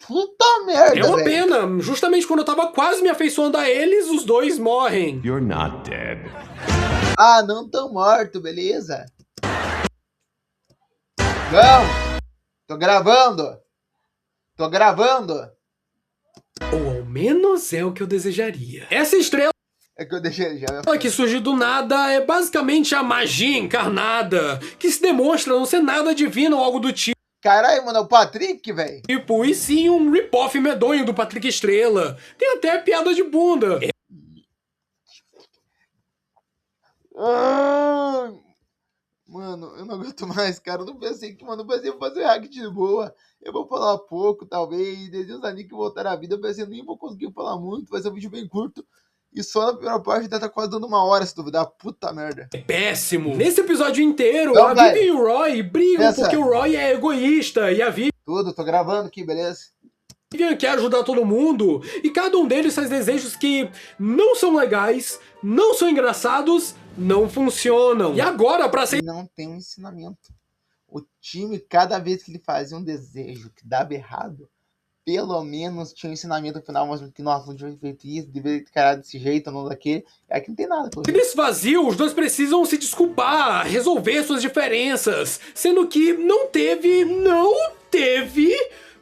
[SPEAKER 1] Puta merda,
[SPEAKER 2] É uma
[SPEAKER 1] velho.
[SPEAKER 2] pena. Justamente quando eu tava quase me afeiçoando a eles, os dois morrem.
[SPEAKER 3] You're not dead.
[SPEAKER 1] Ah, não tão morto, beleza? Vamos! Tô gravando! Tô gravando!
[SPEAKER 2] Ou ao menos é o que eu desejaria. Essa estrela
[SPEAKER 1] É que eu deixei já.
[SPEAKER 2] que surge do nada é basicamente a magia encarnada, que se demonstra não ser nada divino ou algo do tipo.
[SPEAKER 1] Caralho, mano, é o Patrick, velho.
[SPEAKER 2] E sim um rip-off medonho do Patrick Estrela. Tem até piada de bunda.
[SPEAKER 1] Mano, eu não aguento mais, cara. Eu não pensei que, mano, eu pensei em fazer hack de boa. Eu vou falar pouco, talvez. Desenhos da Nick voltar à vida. Eu pensei, nem vou conseguir falar muito. Vai ser um vídeo bem curto. E só na primeira parte deve estar quase dando 1 hora, se duvidar. Puta merda.
[SPEAKER 2] É péssimo. Nesse episódio inteiro,
[SPEAKER 1] Então
[SPEAKER 2] a
[SPEAKER 1] vai.
[SPEAKER 2] Vivi e o Roy brigam
[SPEAKER 1] Pensa.
[SPEAKER 2] porque o Roy é egoísta e a
[SPEAKER 1] Tudo, tô gravando aqui, beleza?
[SPEAKER 2] Vivian quer ajudar todo mundo, e cada um deles faz desejos que não são legais, não são engraçados, não funcionam. E agora, pra ser...
[SPEAKER 1] Não tem um ensinamento. O time, cada vez que ele fazia um desejo que dava errado, pelo menos tinha um ensinamento no final, mas que, nossa, não devia ter feito isso, deveria ter carado desse jeito, não daquele. Aqui não tem nada. Pô.
[SPEAKER 2] Nesse vazio, os dois precisam se desculpar, resolver suas diferenças, sendo que não teve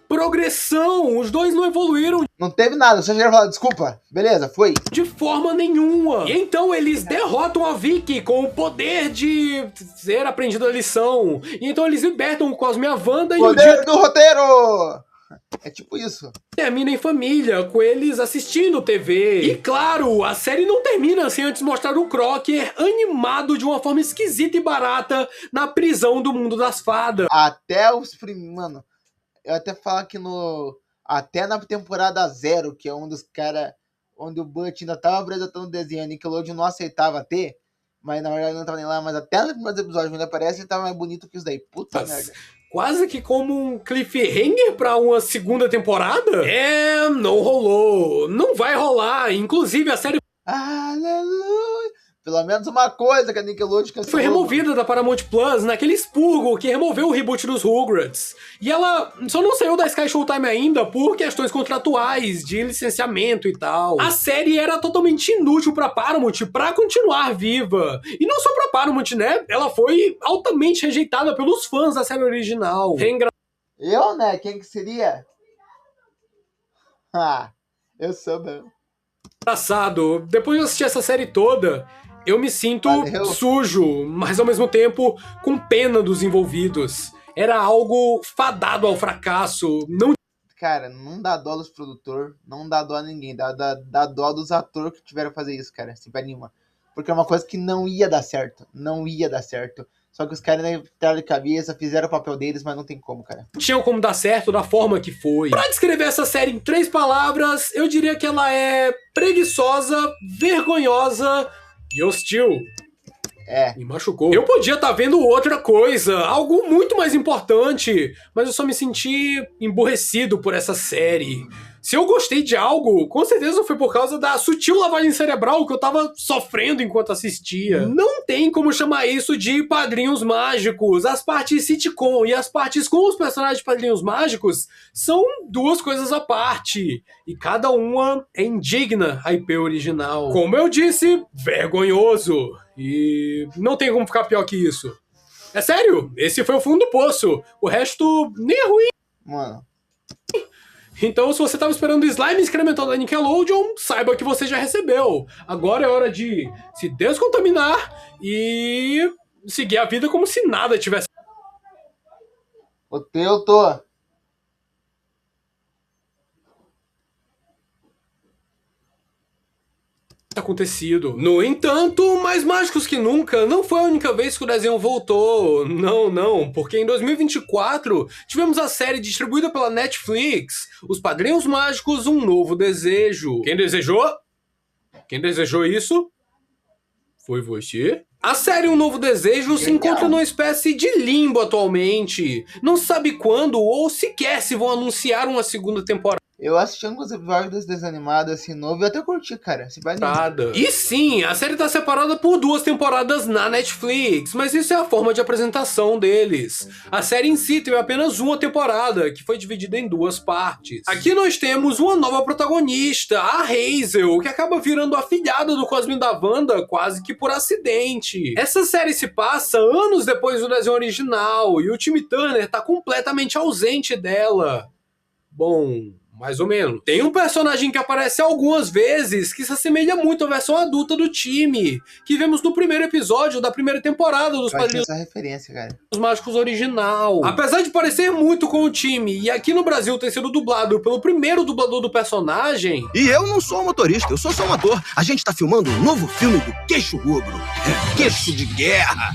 [SPEAKER 2] progressão. Os dois não evoluíram
[SPEAKER 1] Não teve nada, só chegaram a falar, desculpa, beleza, foi.
[SPEAKER 2] de forma nenhuma. E então eles derrotam a Vicky com o poder de ter aprendido a lição. E então eles libertam o Cosmo e a Wanda e o dia
[SPEAKER 1] Poder do roteiro! É tipo isso.
[SPEAKER 2] termina em família, com eles assistindo TV. E claro, a série não termina sem antes mostrar o Crocker animado de uma forma esquisita e barata na prisão do mundo das fadas.
[SPEAKER 1] Até os primeiros. Mano, eu até falo que no. Até na temporada 0, que é um dos caras. Onde o Butch ainda tava apresentando o desenho, a Nickelodeon não aceitava ter. Mas na verdade não tava nem lá. Mas até nos primeiros episódios, quando ele aparece, ele tava mais bonito que os daí. Puta merda.
[SPEAKER 2] Quase que como um cliffhanger pra uma segunda temporada? Não rolou. Não vai rolar. Inclusive, a série
[SPEAKER 1] Aleluia! Pelo menos uma coisa que a Nickelodeon cancelou.
[SPEAKER 2] foi removida da Paramount Plus naquele expurgo que removeu o reboot dos Rugrats. E ela só não saiu da Sky Showtime ainda por questões contratuais, de licenciamento e tal. A série era totalmente inútil pra Paramount pra continuar viva. E não só pra Paramount, né? Ela foi altamente rejeitada pelos fãs da série original.
[SPEAKER 1] Eu, né? Quem que seria? Ah, eu sou bom.
[SPEAKER 2] Engraçado, depois de assistir essa série toda, eu me sinto
[SPEAKER 1] Valeu.
[SPEAKER 2] sujo, mas ao mesmo tempo com pena dos envolvidos. Era algo fadado ao fracasso. Não
[SPEAKER 1] Cara, não dá dó dos produtores, não dá dó a ninguém, dá dó dos atores que tiveram que fazer isso, cara, sem pé nenhuma. Porque é uma coisa que não ia dar certo, não ia dar certo. Só que os caras entraram de cabeça, fizeram o papel deles, mas não tem como, cara.
[SPEAKER 2] tinham como dar certo da forma que foi. Pra descrever essa série em 3 palavras, eu diria que ela é preguiçosa, vergonhosa e hostil.
[SPEAKER 1] É,
[SPEAKER 2] Me machucou. Eu podia estar vendo outra coisa, algo muito mais importante, mas eu só me senti emburrecido por essa série. Se eu gostei de algo, com certeza foi por causa da sutil lavagem cerebral que eu tava sofrendo enquanto assistia. Não tem como chamar isso de Padrinhos Mágicos. As partes sitcom e as partes com os personagens de Padrinhos Mágicos são 2 coisas à parte. E cada uma é indigna à IP original. Como eu disse, vergonhoso. E não tem como ficar pior que isso. É sério, esse foi o fundo do poço. O resto nem é ruim.
[SPEAKER 1] mano.
[SPEAKER 2] Então, se você tava esperando o slime excremental da Nickelodeon, saiba que você já recebeu. Agora é hora de se descontaminar e seguir a vida como se nada tivesse
[SPEAKER 1] O teu, tô.
[SPEAKER 2] acontecido. No entanto, Mais Mágicos que Nunca não foi a única vez que o desenho voltou. Não, porque em 2024 tivemos a série distribuída pela Netflix, Os Padrinhos Mágicos, Um Novo Desejo. Quem desejou? Quem desejou isso? Foi você? A série Um Novo Desejo se encontra numa espécie de limbo atualmente. Não se sabe quando ou sequer se vão anunciar uma segunda temporada.
[SPEAKER 1] Eu assisti alguns episódios desanimados assim, novo, e até curti, cara. Se vai
[SPEAKER 2] E sim, a série tá separada por 2 temporadas na Netflix, mas isso é a forma de apresentação deles. A série em si teve apenas uma temporada, que foi dividida em 2 partes. Aqui nós temos uma nova protagonista, a Hazel, que acaba virando a filhada do Cosminho da Wanda quase que por acidente. Essa série se passa anos depois do desenho original, e o Timmy Turner tá completamente ausente dela. Bom, mais ou menos. Tem um personagem que aparece algumas vezes que se assemelha muito à versão adulta do time, que vemos no primeiro episódio da primeira temporada dos Padrinhos
[SPEAKER 1] essa referência, cara.
[SPEAKER 2] Mágicos original. Apesar de parecer muito com o time, e aqui no Brasil ter sido dublado pelo primeiro dublador do personagem...
[SPEAKER 5] E eu não sou um motorista, eu sou só um ator. A gente tá filmando um novo filme do Queixo Rubro. Queixo de guerra.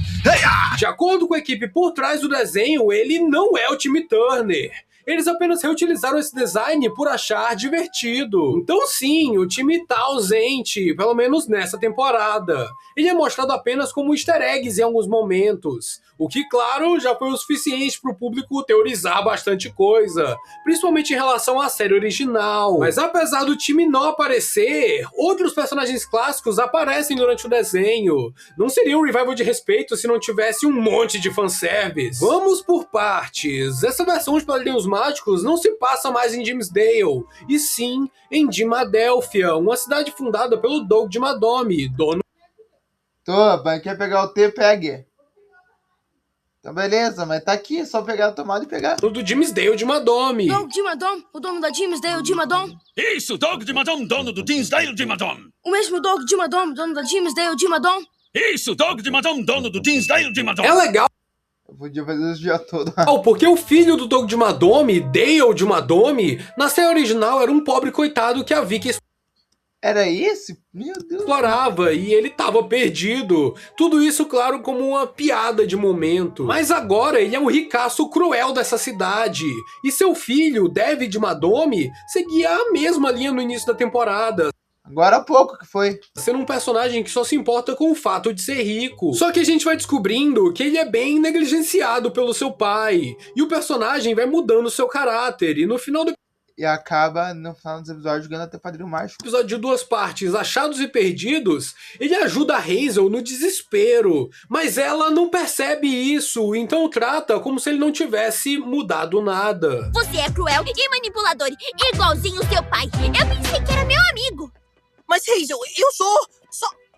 [SPEAKER 2] De acordo com a equipe por trás do desenho, ele não é o Timmy Turner. Eles apenas reutilizaram esse design por achar divertido. Então sim, o time tá ausente, pelo menos nessa temporada. Ele é mostrado apenas como easter eggs em alguns momentos, o que, claro, já foi o suficiente pro público teorizar bastante coisa, principalmente em relação à série original. Mas apesar do time não aparecer, outros personagens clássicos aparecem durante o desenho. Não seria um revival de respeito se não tivesse um monte de fanservice. Vamos por partes. Essa versão de Padrinhos Mágicos não se passa mais em Dimsdale, e sim em Dimadélfia, uma cidade fundada pelo Doug Dimmadome, dono...
[SPEAKER 1] Tô, mas quer pegar o T, pegue. Então beleza, mas tá aqui, é só pegar a tomada e pegar.
[SPEAKER 2] do Dimsdale Dimmadome.
[SPEAKER 10] Doug Dimmadome, o dono da Dimsdale Dimmadome.
[SPEAKER 8] Isso, Doug Dimmadome, dono do Dimsdale Dimmadome.
[SPEAKER 10] O mesmo Doug Dimmadome, dono da Dimsdale Dimmadome.
[SPEAKER 8] Isso, Doug Dimmadome, dono do Dimsdale Dimmadome.
[SPEAKER 2] É legal.
[SPEAKER 1] Eu podia fazer isso o dia todo.
[SPEAKER 2] Porque o filho do Doug Dimmadome, Dale Dimmadome, na série original era um pobre coitado que a Vicky
[SPEAKER 1] Era esse? Meu Deus.
[SPEAKER 2] explorava e ele tava perdido. Tudo isso, claro, como uma piada de momento. Mas agora ele é o ricaço cruel dessa cidade. E seu filho, David Dimmadome, seguia a mesma linha no início da temporada.
[SPEAKER 1] Agora há pouco que foi.
[SPEAKER 2] Sendo um personagem que só se importa com o fato de ser rico. Só que a gente vai descobrindo que ele é bem negligenciado pelo seu pai. E o personagem vai mudando seu caráter. E no final do
[SPEAKER 1] E acaba, no final dos episódios, ganhando até Padrinho Mágico.
[SPEAKER 2] episódio de 2 partes, Achados e Perdidos, ele ajuda a Hazel no desespero. Mas ela não percebe isso, então trata como se ele não tivesse mudado nada.
[SPEAKER 4] Você é cruel e manipulador, igualzinho seu pai. Eu pensei que era meu amigo.
[SPEAKER 5] Mas Hazel, eu sou...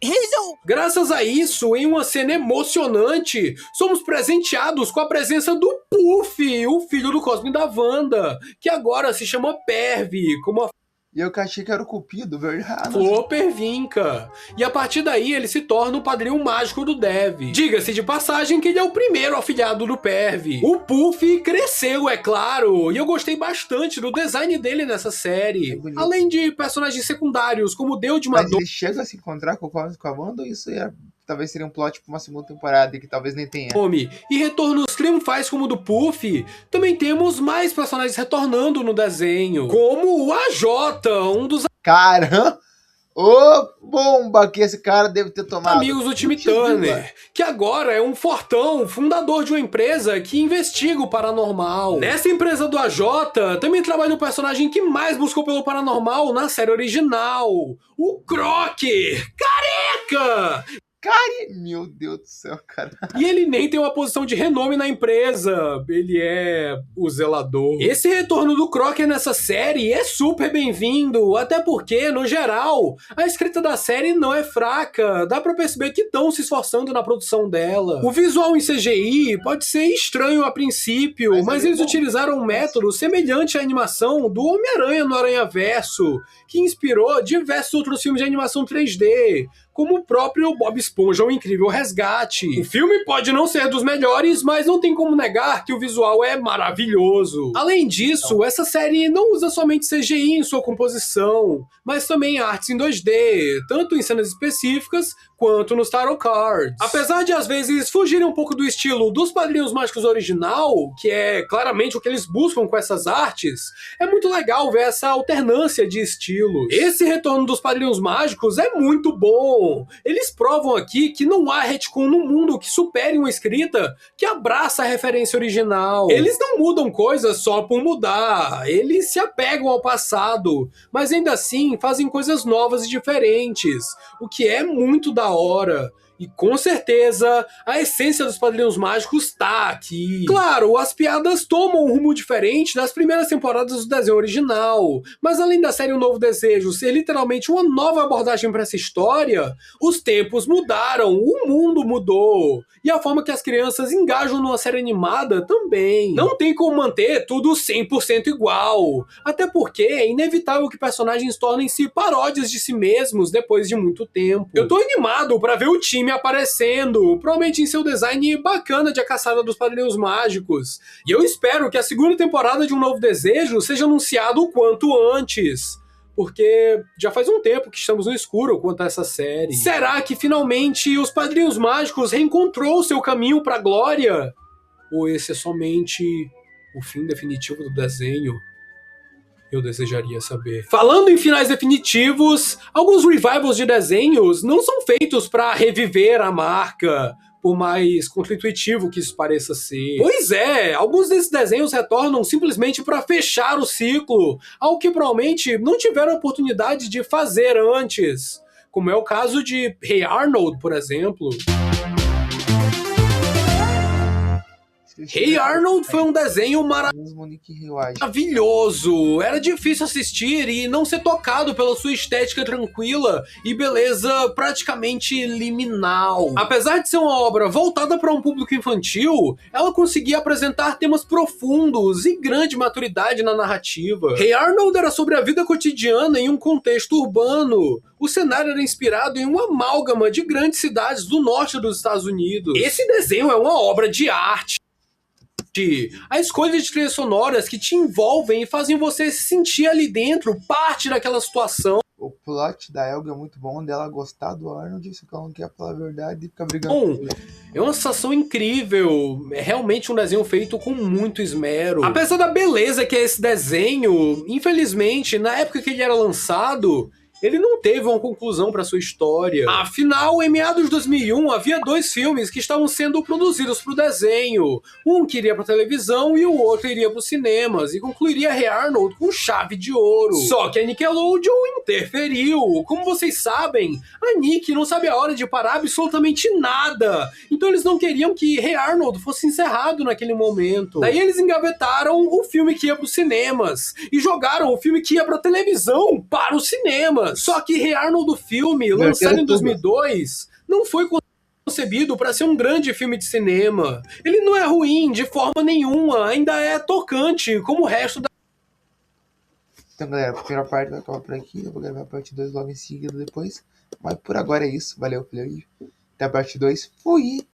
[SPEAKER 4] Riso!
[SPEAKER 2] Graças a isso, em uma cena emocionante, somos presenteados com a presença do Puff, o filho do Cosme da Wanda, que agora se chama Pervy, como a
[SPEAKER 1] E eu que achei que era o Cupido, verdade?
[SPEAKER 2] Flor Pervinca. E a partir daí ele se torna o padrinho mágico do Dev. Diga-se de passagem que ele é o primeiro afilhado do Pervy. O Puff cresceu, é claro, e eu gostei bastante do design dele nessa série. Além de personagens secundários, como o Deus de
[SPEAKER 1] Mas
[SPEAKER 2] Madonna.
[SPEAKER 1] ele chega a se encontrar com a Wanda ou isso talvez seria um plot pra uma segunda temporada que talvez nem tenha?
[SPEAKER 2] E retornos triunfais como o do Puff, também temos mais personagens retornando no desenho, como o AJ, um dos
[SPEAKER 1] Caramba! Ô, bomba que esse cara deve ter tomado.
[SPEAKER 2] amigos do time Turner, que agora é um fortão, fundador de uma empresa que investiga o paranormal. Nessa empresa do AJ, também trabalha o personagem que mais buscou pelo paranormal na série original, o Croc, careca!
[SPEAKER 1] Meu Deus do céu, cara.
[SPEAKER 2] E ele nem tem uma posição de renome na empresa, ele é o zelador. Esse retorno do Crocker nessa série é super bem-vindo, até porque, no geral, a escrita da série não é fraca, dá pra perceber que estão se esforçando na produção dela. O visual em CGI pode ser estranho a princípio, mas eles utilizaram um método semelhante à animação do Homem-Aranha no Aranhaverso, que inspirou diversos outros filmes de animação 3D, como o próprio Bob Esponja, O Incrível Resgate. O filme pode não ser dos melhores, mas não tem como negar que o visual é maravilhoso. Além disso, essa série não usa somente CGI em sua composição, mas também artes em 2D, tanto em cenas específicas quanto nos Tarot Cards. Apesar de às vezes fugirem um pouco do estilo dos Padrinhos Mágicos original, que é claramente o que eles buscam com essas artes, é muito legal ver essa alternância de estilos. Esse retorno dos Padrinhos Mágicos é muito bom. Eles provam aqui que não há retcon no mundo que supere uma escrita que abraça a referência original. Eles não mudam coisas só por mudar, eles se apegam ao passado, mas ainda assim fazem coisas novas e diferentes, o que é muito da hora. E com certeza, a essência dos Padrinhos Mágicos tá aqui. Claro, as piadas tomam um rumo diferente das primeiras temporadas do desenho original, mas além da série Um Novo Desejo ser literalmente uma nova abordagem para essa história, os tempos mudaram, o mundo mudou, e a forma que as crianças engajam numa série animada também. Não tem como manter tudo 100% igual, até porque é inevitável que personagens tornem-se paródias de si mesmos depois de muito tempo. Eu tô animado para ver o time aparecendo, provavelmente em seu design bacana de A Caçada dos Padrinhos Mágicos. E eu espero que a segunda temporada de Um Novo Desejo seja anunciada o quanto antes, porque já faz um tempo que estamos no escuro quanto a essa série. Será que finalmente os Padrinhos Mágicos reencontrou seu caminho pra glória? Ou esse é somente o fim definitivo do desenho? Eu desejaria saber. Falando em finais definitivos, alguns revivals de desenhos não são feitos para reviver a marca, por mais contra-intuitivo que isso pareça ser. Pois é, alguns desses desenhos retornam simplesmente para fechar o ciclo, algo que provavelmente não tiveram oportunidade de fazer antes, como é o caso de Hey Arnold, por exemplo. Hey Arnold foi um desenho maravilhoso, era difícil assistir e não ser tocado pela sua estética tranquila e beleza praticamente liminal. Apesar de ser uma obra voltada para um público infantil, ela conseguia apresentar temas profundos e grande maturidade na narrativa. Hey Arnold era sobre a vida cotidiana em um contexto urbano. O cenário era inspirado em uma amálgama de grandes cidades do norte dos Estados Unidos. Esse desenho é uma obra de arte. A escolha de trilhas sonoras que te envolvem e fazem você se sentir ali dentro, parte daquela situação.
[SPEAKER 1] O plot da Elga é muito bom, dela gostar do Arnold, se ela não quer falar a verdade e ficar brigando com ele.
[SPEAKER 2] É uma sensação incrível, é realmente um desenho feito com muito esmero. Apesar da beleza que é esse desenho, infelizmente, na época que ele era lançado, ele não teve uma conclusão para sua história. Afinal, em meados de 2001, havia 2 filmes que estavam sendo produzidos para o desenho. Um que iria para televisão e o outro iria para os cinemas, e concluiria Hey Arnold com chave de ouro. Só que a Nickelodeon interferiu. Como vocês sabem, a Nick não sabe a hora de parar absolutamente nada. Então eles não queriam que Hey Arnold fosse encerrado naquele momento. Daí eles engavetaram o filme que ia para os cinemas e jogaram o filme que ia para televisão para os cinemas. Só que Hey Arnold, do filme, lançado em 2002, não foi concebido para ser um grande filme de cinema. Ele não é ruim de forma nenhuma, ainda é tocante, como o resto da...
[SPEAKER 1] Então, galera, a primeira parte vai acabar por aqui. Eu vou gravar a parte 2 logo em seguida depois. Mas por agora é isso. Valeu pelo vídeo. Até a parte 2. Fui!